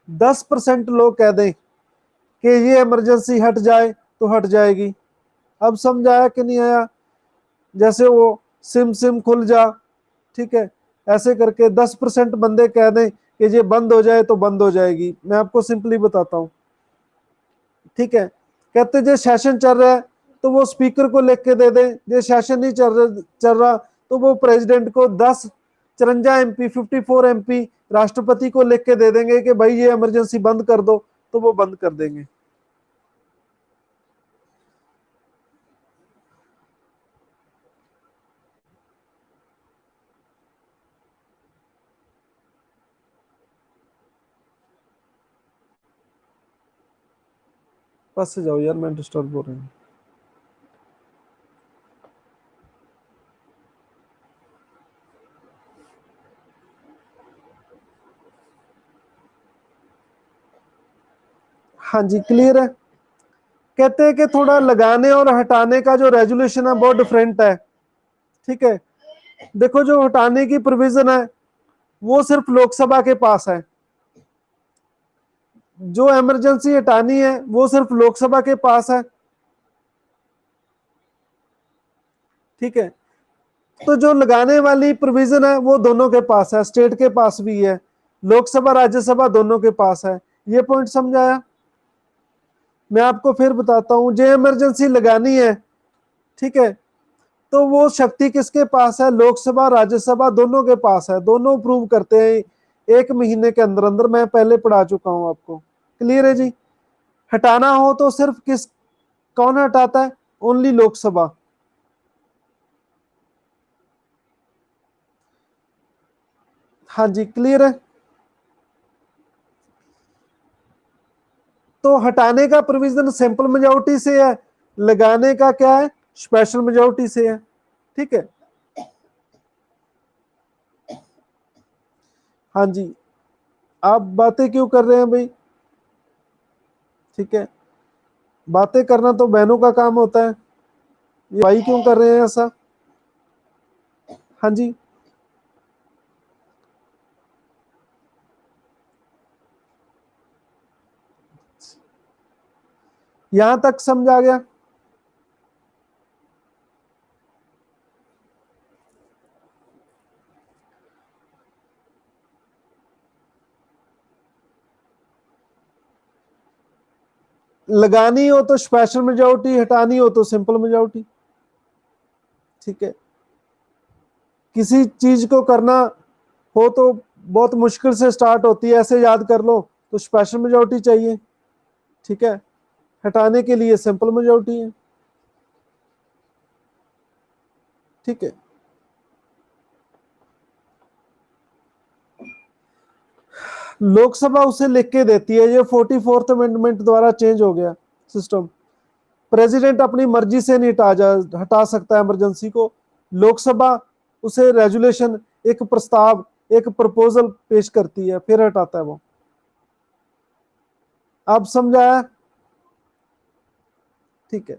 10% लोग कह दें कि ये इमरजेंसी हट जाए तो हट जाएगी। अब समझ आया कि नहीं आया? जैसे वो सिम सिम खुल जा, ठीक है, ऐसे करके 10% बंदे कह दें कि ये बंद हो जाए तो बंद हो जाएगी। मैं आपको सिंपली बताता हूं। ठीक है, कहते जो सेशन चल रहा है तो वो स्पीकर को लिख के दे दें, जो सेशन नहीं चल रहा तो वो प्रेसिडेंट को 54 MP 54 MP राष्ट्रपति को लिख के दे देंगे कि भाई ये इमरजेंसी बंद कर दो, तो वो बंद कर देंगे। पास से जाओ यार, मैं डिस्टर्ब हो रही हूँ। हाँ जी, क्लियर है। कहते हैं कि थोड़ा लगाने और हटाने का जो रेजुलेशन है बहुत डिफरेंट है। ठीक है, देखो जो हटाने की प्रोविजन है वो सिर्फ लोकसभा के पास है, जो इमरजेंसी हटानी है वो सिर्फ लोकसभा के पास है। ठीक है, तो जो लगाने वाली प्रोविजन है वो दोनों के पास है, स्टेट के पास भी है, लोकसभा राज्यसभा दोनों के पास है। ये पॉइंट समझाया? मैं आपको फिर बताता हूं, जो इमरजेंसी लगानी है, ठीक है, तो वो शक्ति किसके पास है? लोकसभा राज्यसभा दोनों के पास है, दोनों अप्रूव करते हैं 1 महीने के अंदर अंदर। मैं पहले पढ़ा चुका हूं आपको, क्लियर है जी? हटाना हो तो सिर्फ कौन हटाता है? ओनली लोकसभा। हाँ जी, क्लियर है। तो हटाने का प्रोविजन सिंपल मेजोरिटी से है, लगाने का क्या है? स्पेशल मेजोरिटी से है। ठीक है, हाँ जी, आप बातें क्यों कर रहे हैं भाई? ठीक है, बातें करना तो बहनों का काम होता है, ये भाई क्यों कर रहे हैं ऐसा? हाँ जी, यहां तक समझ आ गया? लगानी हो तो स्पेशल मेजोरिटी, हटानी हो तो सिंपल मेजोरिटी। ठीक है, किसी चीज को करना हो तो बहुत मुश्किल से स्टार्ट होती है, ऐसे याद कर लो, तो स्पेशल मेजोरिटी चाहिए। ठीक है, हटाने के लिए सिंपल मेजोरिटी है। ठीक है, लोकसभा उसे लिख के देती है, ये 44th अमेंडमेंट द्वारा चेंज हो गया सिस्टम। प्रेसिडेंट अपनी मर्जी से नहीं हटा सकता इमरजेंसी को, लोकसभा उसे रेजुलेशन, एक प्रस्ताव, एक प्रपोजल पेश करती है, फिर हटाता है वो। आप समझाया? ठीक है,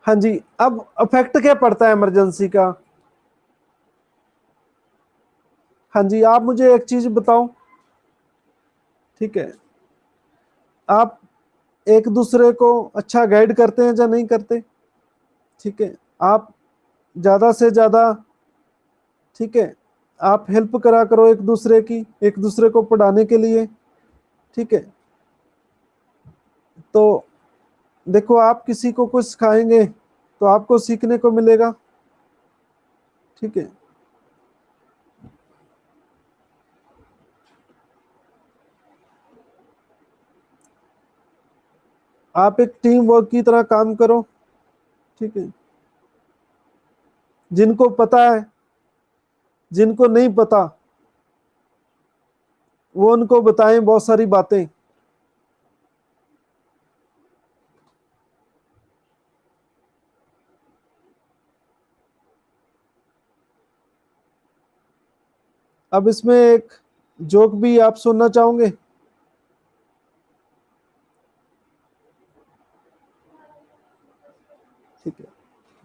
हाँ जी, अब इफेक्ट क्या पड़ता है इमरजेंसी का? हाँ जी, आप मुझे एक चीज बताओ, ठीक है, आप एक दूसरे को अच्छा गाइड करते हैं या नहीं करते? ठीक है, आप ज्यादा से ज्यादा, ठीक है, आप हेल्प करा करो एक दूसरे की, एक दूसरे को पढ़ाने के लिए, ठीक है। तो देखो, आप किसी को कुछ सिखाएंगे तो आपको सीखने को मिलेगा, ठीक है। आप एक टीम वर्क की तरह काम करो, ठीक है। जिनको पता है, जिनको नहीं पता, वो उनको बताएं बहुत सारी बातें। अब इसमें एक जोक भी आप सुनना चाहोगे? ठीक है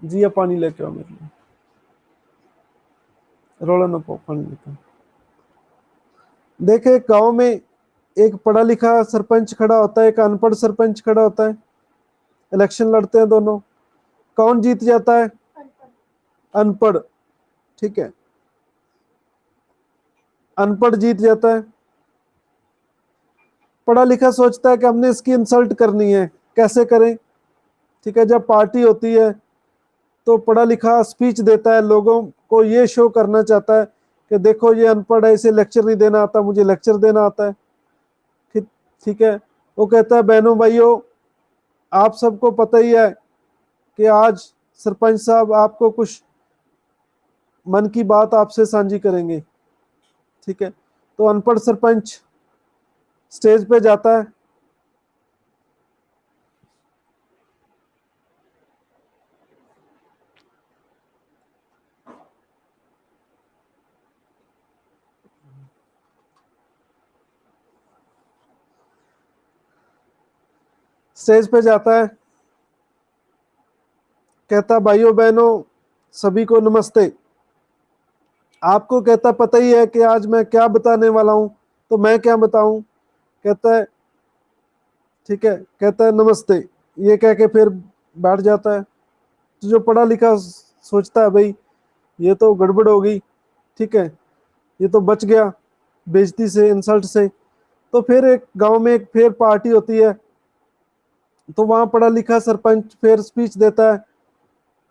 जी, आप पानी लेके आओ मेरे लिए, रोला ना पाओ, पानी लेके आओ। देखे, गांव में एक पढ़ा लिखा सरपंच खड़ा होता है, एक अनपढ़ सरपंच खड़ा होता है, इलेक्शन लड़ते हैं दोनों। कौन जीत जाता है? अनपढ़, ठीक है, अनपढ़ जीत जाता है। पढ़ा लिखा सोचता है कि हमने इसकी इंसल्ट करनी है, कैसे करें? ठीक है, जब पार्टी होती है तो पढ़ा लिखा स्पीच देता है, लोगों को ये शो करना चाहता है कि देखो ये अनपढ़ है, इसे लेक्चर नहीं देना आता, मुझे लेक्चर देना आता है। ठीक, ठीक है। वो कहता है, बहनों भाइयों, आप सबको पता ही है कि आज सरपंच साहब आपको कुछ मन की बात आपसे साझी करेंगे, ठीक है। तो अनपढ़ सरपंच स्टेज पे जाता है, स्टेज पे जाता है, कहता, भाइयों बहनों सभी को नमस्ते। आपको कहता पता ही है कि आज मैं क्या बताने वाला हूं, तो मैं क्या बताऊं? कहता है, ठीक है, कहता है नमस्ते, ये कह के फिर बैठ जाता है। तो जो पढ़ा लिखा सोचता है, भाई ये तो गड़बड़ हो गई, ठीक है, ये तो बच गया बेइज्जती से, इंसल्ट से। तो फिर एक गांव में एक फिर पार्टी होती है, तो वहां पढ़ा लिखा सरपंच फिर स्पीच देता है,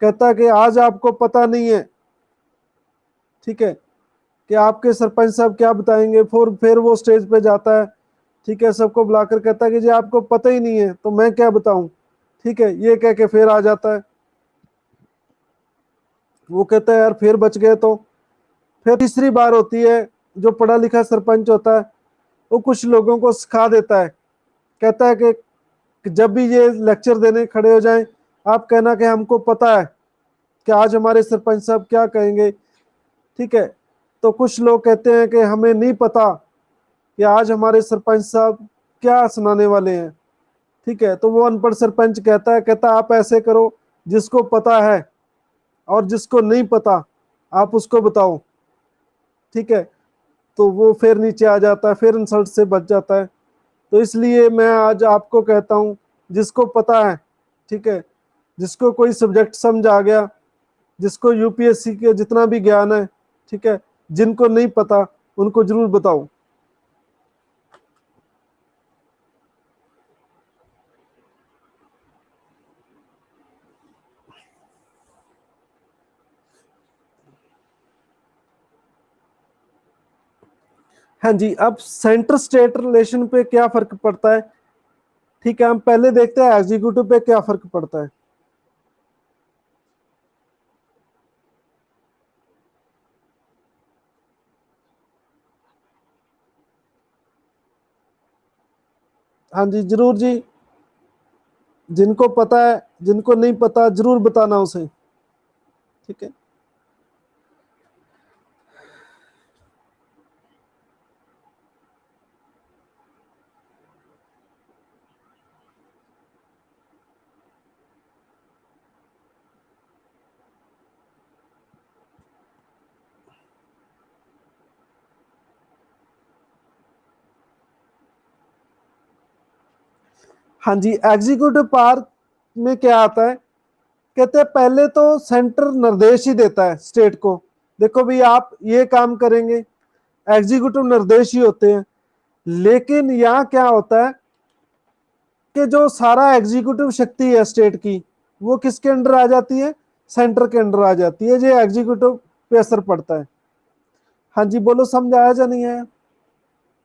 कहता है कि आज आपको पता नहीं है, ठीक है, कि आपके सरपंच साहब क्या बताएंगे। फिर वो स्टेज पे जाता है, ठीक है, सबको बुलाकर कहता है कि जी आपको पता ही नहीं है तो मैं क्या बताऊं, ठीक है, ये कह के फिर आ जाता है। वो कहता है यार फिर बच गए। तो फिर तीसरी बार होती है, जो पढ़ा लिखा सरपंच होता है वो कुछ लोगों को सिखा देता है, कहता है कि जब भी ये लेक्चर देने खड़े हो जाएं, आप कहना कि हमको पता है कि आज हमारे सरपंच साहब क्या कहेंगे, ठीक है। तो कुछ लोग कहते हैं कि हमें नहीं पता कि आज हमारे सरपंच साहब क्या सुनाने वाले हैं, ठीक है। तो वो अनपढ़ सरपंच कहता आप ऐसे करो, जिसको पता है और जिसको नहीं पता आप उसको बताओ, ठीक है। तो वो फिर नीचे आ जाता है, फिर इंसल्ट से बच जाता है। तो इसलिए मैं आज आपको कहता हूँ, जिसको पता है, ठीक है, जिसको कोई सब्जेक्ट समझ आ गया, जिसको यूपीएससी के जितना भी ज्ञान है, ठीक है, जिनको नहीं पता उनको जरूर बताओ। हाँ जी, अब सेंटर स्टेट रिलेशन पे क्या फर्क पड़ता है? ठीक है, हम पहले देखते हैं एग्जीक्यूटिव पे क्या फर्क पड़ता है। हाँ जी, जरूर जी, जिनको पता है, जिनको नहीं पता जरूर बताना उसे, ठीक है। हाँ जी, एग्जीक्यूटिव पावर में क्या आता है, कहते हैं पहले तो सेंटर निर्देश ही देता है स्टेट को, देखो भाई आप ये काम करेंगे, एग्जीक्यूटिव निर्देश ही होते हैं। लेकिन यहाँ क्या होता है कि जो सारा एग्जीक्यूटिव शक्ति है स्टेट की, वो किसके अंडर आ जाती है, सेंटर के अंडर आ जाती है, जो एग्जीक्यूटिव पे असर पड़ता है। हाँ जी बोलो, समझ आया या नहीं आया?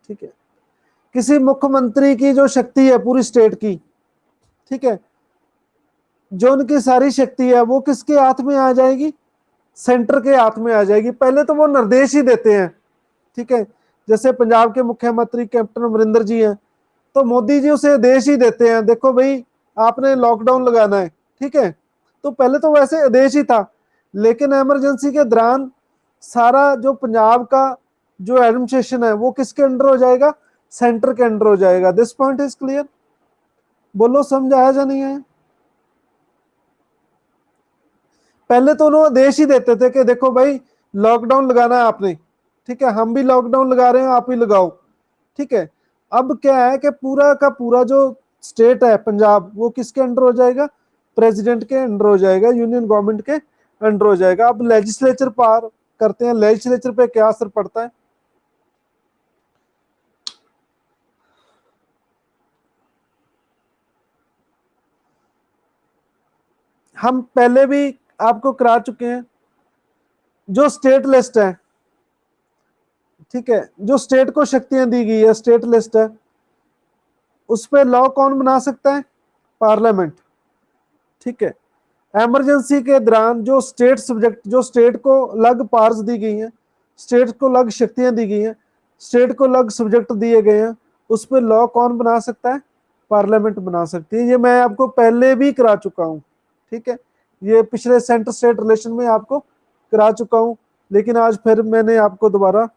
ठीक है, किसी मुख्यमंत्री की जो शक्ति है पूरी स्टेट की, ठीक है, जो उनकी सारी शक्ति है वो किसके हाथ में आ जाएगी, सेंटर के हाथ में आ जाएगी। पहले तो वो निर्देश ही देते हैं, ठीक है, जैसे पंजाब के मुख्यमंत्री कैप्टन अमरिंदर जी हैं, तो मोदी जी उसे आदेश ही देते हैं, देखो भाई आपने लॉकडाउन लगाना है, ठीक है, तो पहले तो वैसे आदेश ही था, लेकिन इमरजेंसी के दौरान सारा जो पंजाब का जो एडमिनिस्ट्रेशन है वो किसके अंडर हो जाएगा, सेंटर के अंडर हो जाएगा। This point is clear? बोलो समझ आया या नहीं आया? पहले तो उन्होंने आदेश ही देते थे कि देखो भाई लॉकडाउन लगाना है आपने, ठीक है, हम भी लॉकडाउन लगा रहे हैं, आप ही लगाओ, ठीक है। अब क्या है कि पूरा का पूरा जो स्टेट है पंजाब, वो किसके अंडर हो जाएगा, प्रेसिडेंट के अंडर हो जाएगा, यूनियन गवर्नमेंट के अंडर हो जाएगा। अब लेजिस्लेचर पार करते हैं, लेजिस्लेचर पे क्या असर पड़ता है, हम पहले भी आपको करा चुके हैं। जो स्टेट लिस्ट है, ठीक है, जो स्टेट को शक्तियां दी गई है, स्टेट लिस्ट है, उस पर लॉ कौन बना सकता है, पार्लियामेंट, ठीक है। इमरजेंसी के दौरान जो स्टेट सब्जेक्ट, जो स्टेट को अलग पावर्स दी गई हैं, स्टेट को अलग शक्तियां दी गई हैं, स्टेट को अलग सब्जेक्ट दिए गए हैं, उस पर लॉ कौन बना सकता है, पार्लियामेंट बना सकती है। ये मैं आपको पहले भी करा चुका हूँ, ठीक है, ये पिछले सेंटर स्टेट रिलेशन में आपको करा चुका हूँ, लेकिन आज फिर मैंने आपको दोबारा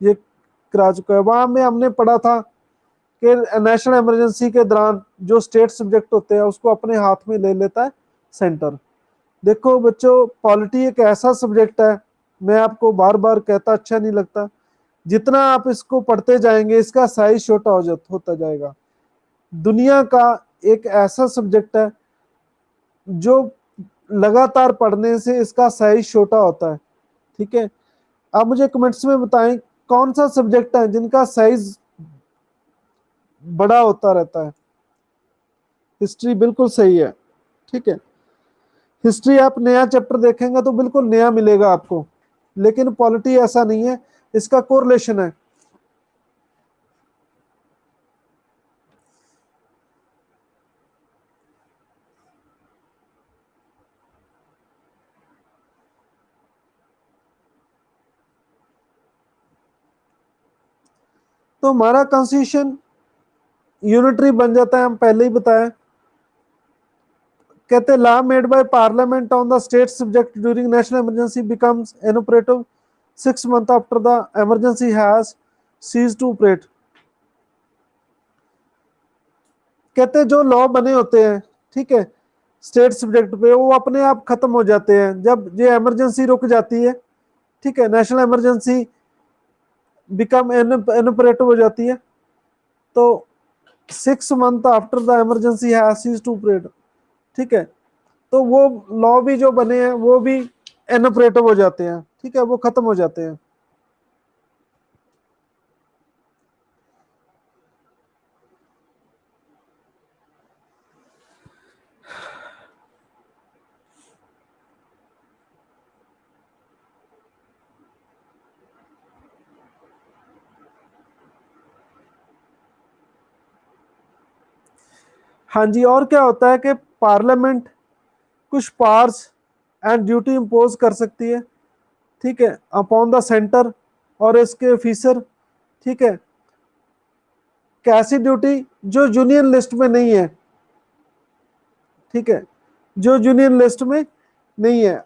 ये करा चुका है। वहां में हमने पढ़ा था कि नेशनल इमरजेंसी के दौरान जो स्टेट सब्जेक्ट होते हैं उसको अपने हाथ में ले लेता है सेंटर। देखो बच्चों, पॉलिटी एक ऐसा सब्जेक्ट है, मैं आपको बार बार कहता अच्छा नहीं लगता, जितना आप इसको पढ़ते जाएंगे इसका साइज छोटा होता जाएगा। दुनिया का एक ऐसा सब्जेक्ट है जो लगातार पढ़ने से इसका साइज छोटा होता है, ठीक है। आप मुझे कमेंट्स में बताएं कौन सा सब्जेक्ट है जिनका साइज बड़ा होता रहता है। हिस्ट्री बिल्कुल सही है, ठीक है, हिस्ट्री आप नया चैप्टर देखेंगे तो बिल्कुल नया मिलेगा आपको, लेकिन पॉलिटी ऐसा नहीं है, इसका कोरिलेशन है। तो हमारा कॉन्स्टिट्यूशन यूनिटरी बन जाता है, हम पहले ही बताया। कहते law made by parliament on the state subject during national emergency becomes inoperative 6 months after the emergency has ceased to operate. कहते जो लॉ बने होते हैं, ठीक है, स्टेट सब्जेक्ट पे, वो अपने आप खत्म हो जाते हैं जब ये इमरजेंसी रुक जाती है, ठीक है, नेशनल इमरजेंसी बिकम इनऑपरेटिव हो जाती है, तो 6 months after the emergency has ceased to operate, ठीक है, तो वो लॉ भी जो बने हैं वो भी इनऑपरेटिव हो जाते हैं, ठीक है, वो खत्म हो जाते हैं। हाँ जी, और क्या होता है कि पार्लियामेंट कुछ पावर्स एंड ड्यूटी इम्पोज कर सकती है, ठीक है, अपॉन द सेंटर और इसके ऑफिसर, ठीक है। कैसी ड्यूटी, जो यूनियन लिस्ट में नहीं है, ठीक है, जो यूनियन लिस्ट में नहीं है।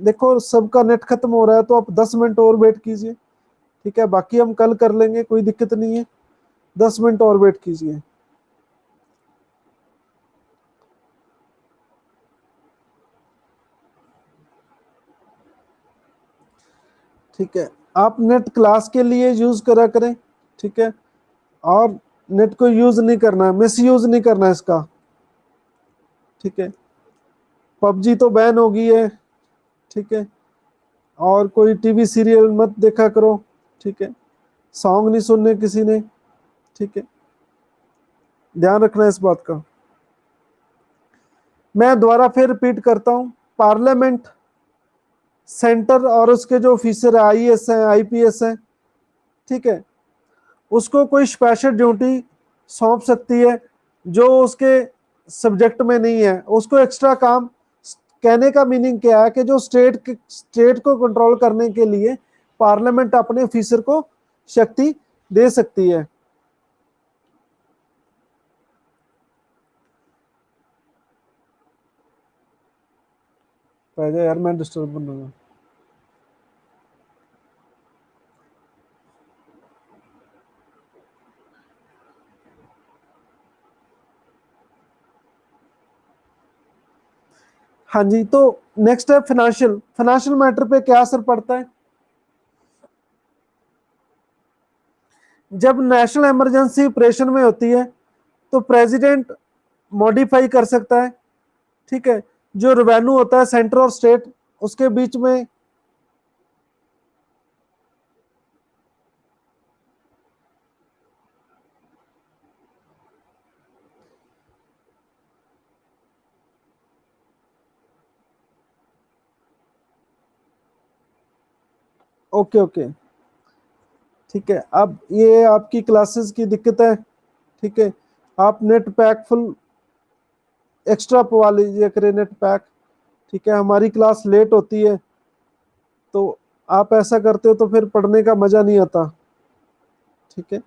देखो सबका नेट खत्म हो रहा है तो आप 10 मिनट और वेट कीजिए, ठीक है, बाकी हम कल कर लेंगे, कोई दिक्कत नहीं है, 10 मिनट और वेट कीजिए। ठीक है, आप नेट क्लास के लिए यूज करा करें, ठीक है, और नेट को यूज नहीं करना है, मिस यूज नहीं करना है इसका। ठीक है, पबजी तो बैन हो गई है, ठीक है, और कोई टीवी सीरियल मत देखा करो, ठीक है, सॉन्ग नहीं सुनने किसी ने, ठीक है, ध्यान रखना इस बात का। मैं दोबारा फिर रिपीट करता हूं, पार्लियामेंट सेंटर और उसके जो ऑफिसर है, आईएएस हैं, आईपीएस हैं, ठीक है, उसको कोई स्पेशल ड्यूटी सौंप सकती है जो उसके सब्जेक्ट में नहीं है, उसको एक्स्ट्रा काम। कहने का मीनिंग क्या है कि जो स्टेट को कंट्रोल करने के लिए पार्लियामेंट अपने ऑफिसर को शक्ति दे सकती है। पहले यार मैं डिस्टर्ब बनूंगा। हाँ जी, तो नेक्स्ट है फाइनेंशियल। फाइनेंशियल मैटर पे क्या असर पड़ता है? जब नेशनल इमरजेंसी ऑपरेशन में होती है तो प्रेसिडेंट मॉडिफाई कर सकता है, ठीक है, जो रेवेन्यू होता है सेंटर और स्टेट उसके बीच में। ओके ओके, ठीक है, अब ये आपकी क्लासेस की दिक्कत है, ठीक है, आप नेट पैक फुल एक्स्ट्रा पवा लीजिए करें, नेट पैक, ठीक है, हमारी क्लास लेट होती है तो आप ऐसा करते हो तो फिर पढ़ने का मजा नहीं आता, ठीक है,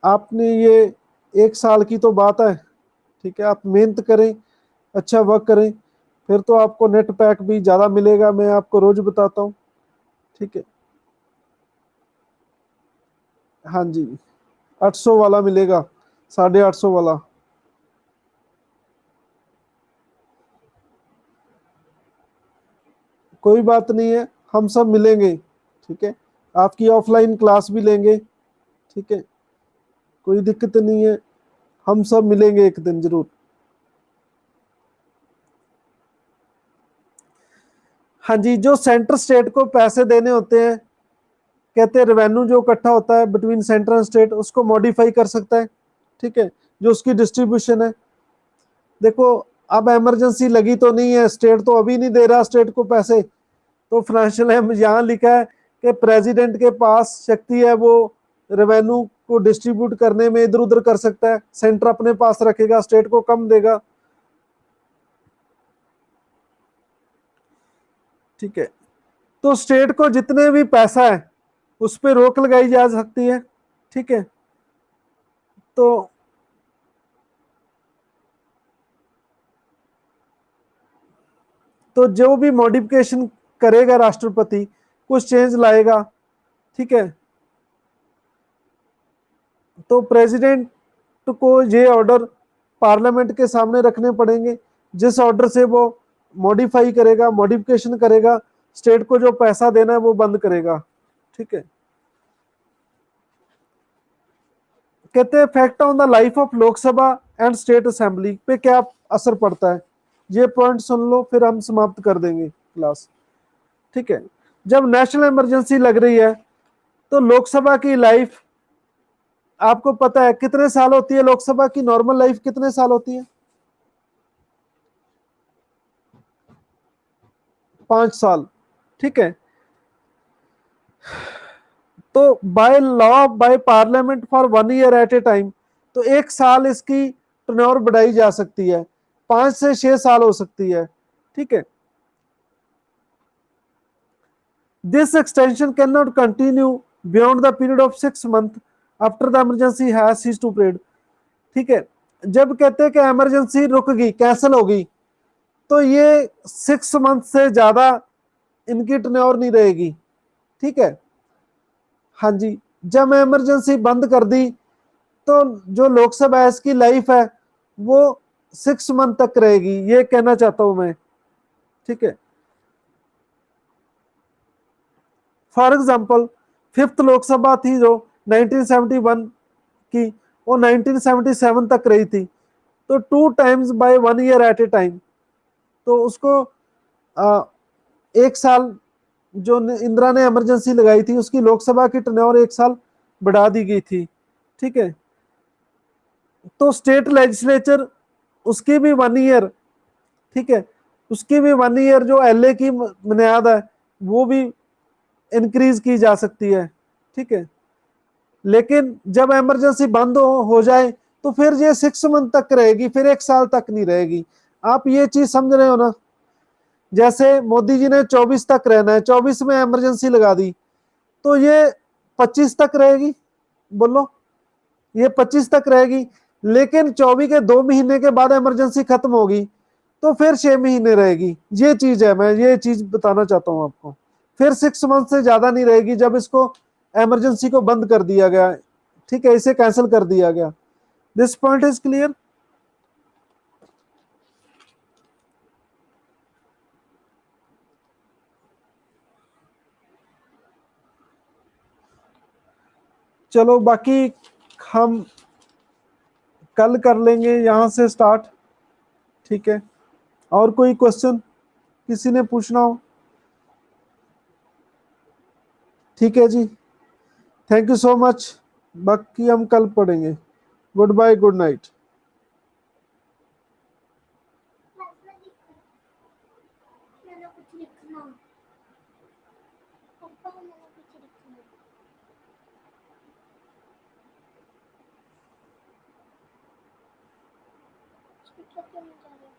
आपने ये 1 साल की तो बात है, ठीक है, आप मेहनत करें, अच्छा वर्क करें, फिर तो आपको नेट पैक भी ज़्यादा मिलेगा, मैं आपको रोज बताता हूँ, ठीक है, हाँ जी, 800 वाला मिलेगा, 850 वाला। कोई बात नहीं है, हम सब मिलेंगे, ठीक है, आपकी ऑफलाइन क्लास भी लेंगे, ठीक है, कोई दिक्कत नहीं है, हम सब मिलेंगे एक दिन जरूर। हाँ जी, जो सेंटर स्टेट को पैसे देने होते हैं, कहते हैं रेवेन्यू जो इकट्ठा होता है बिटवीन सेंटर एंड स्टेट, उसको मॉडिफाई कर सकता है, ठीक है, जो उसकी डिस्ट्रीब्यूशन है। देखो, अब इमरजेंसी लगी तो नहीं है, स्टेट तो अभी नहीं दे रहा स्टेट को पैसे, तो फाइनेंशियल यहाँ लिखा है कि प्रेसिडेंट के पास शक्ति है, वो रेवेन्यू को डिस्ट्रीब्यूट करने में इधर उधर कर सकता है, सेंटर अपने पास रखेगा, स्टेट को कम देगा, ठीक है, तो स्टेट को जितने भी पैसा है उस पर रोक लगाई जा सकती है, ठीक है, तो जो भी मॉडिफिकेशन करेगा राष्ट्रपति, कुछ चेंज लाएगा, ठीक है, तो प्रेसिडेंट को ये ऑर्डर पार्लियामेंट के सामने रखने पड़ेंगे, जिस ऑर्डर से वो मॉडिफाई करेगा, मॉडिफिकेशन करेगा, स्टेट को जो पैसा देना है वो बंद करेगा, ठीक है। कहते हैं effect on the life of Lok Sabha and state assembly पे क्या असर पड़ता है, ये पॉइंट सुन लो फिर हम समाप्त कर देंगे क्लास, ठीक है। जब नेशनल इमरजेंसी लग रही है तो लोकसभा की लाइफ आपको पता है कितने साल होती है, लोकसभा की नॉर्मल लाइफ कितने साल होती है? 5 साल, ठीक है, तो by law by parliament for 1 year at a time, तो 1 साल इसकी टर्नओवर बढ़ाई जा सकती है, 5 से 6 साल हो सकती है, ठीक है। This extension can not continue beyond the period of 6 month after the emergency has ceased to operate, ठीक है, जब कहते हैं कि इमरजेंसी रुक गई, कैंसिल हो गई, तो ये 6 मंथ से ज्यादा इनकी टर्नओवर नहीं रहेगी, ठीक है, हाँ जी, जब इमरजेंसी बंद कर दी तो जो लोकसभा है इसकी लाइफ है वो 6 मंथ तक रहेगी, ये कहना चाहता हूं मैं, ठीक है। फॉर एग्जाम्पल, फिफ्थ लोकसभा थी जो 1971 की, वो 1977 तक रही थी, तो 2 times by 1 year at a time, तो उसको 1 साल जो इंदिरा ने इमरजेंसी लगाई थी उसकी लोकसभा की टर्नओवर 1 साल बढ़ा दी गई थी, ठीक है। तो स्टेट लेजिस्लेचर उसकी भी 1 ईयर, ठीक है, उसकी भी 1 ईयर जो एलए की बुनियाद है वो भी इंक्रीज की जा सकती है, ठीक है। लेकिन जब इमरजेंसी बंद हो जाए तो फिर ये 6 मंथ तक रहेगी, फिर 1 साल तक नहीं रहेगी। आप ये चीज समझ रहे हो ना? जैसे मोदी जी ने 24 तक रहना है, 24 में इमरजेंसी लगा दी तो ये 25 तक रहेगी, बोलो ये 25 तक रहेगी। लेकिन 24 के 2 महीने के बाद इमरजेंसी खत्म होगी तो फिर 6 महीने रहेगी। ये चीज है, मैं ये चीज बताना चाहता हूं आपको। फिर 6 मंथ से ज्यादा नहीं रहेगी जब इसको इमरजेंसी को बंद कर दिया गया, ठीक है, इसे कैंसिल कर दिया गया। This point is clear. चलो बाकी हम कल कर लेंगे यहां से स्टार्ट, ठीक है। और कोई क्वेश्चन किसी ने पूछना हो? ठीक है जी, थैंक यू सो मच। बाकी हम कल पढ़ेंगे। Good bye, good night. मैंने कुछ लिखना पापा मैंने कुछ लिखना स्पीकर क्यों नहीं जा रहा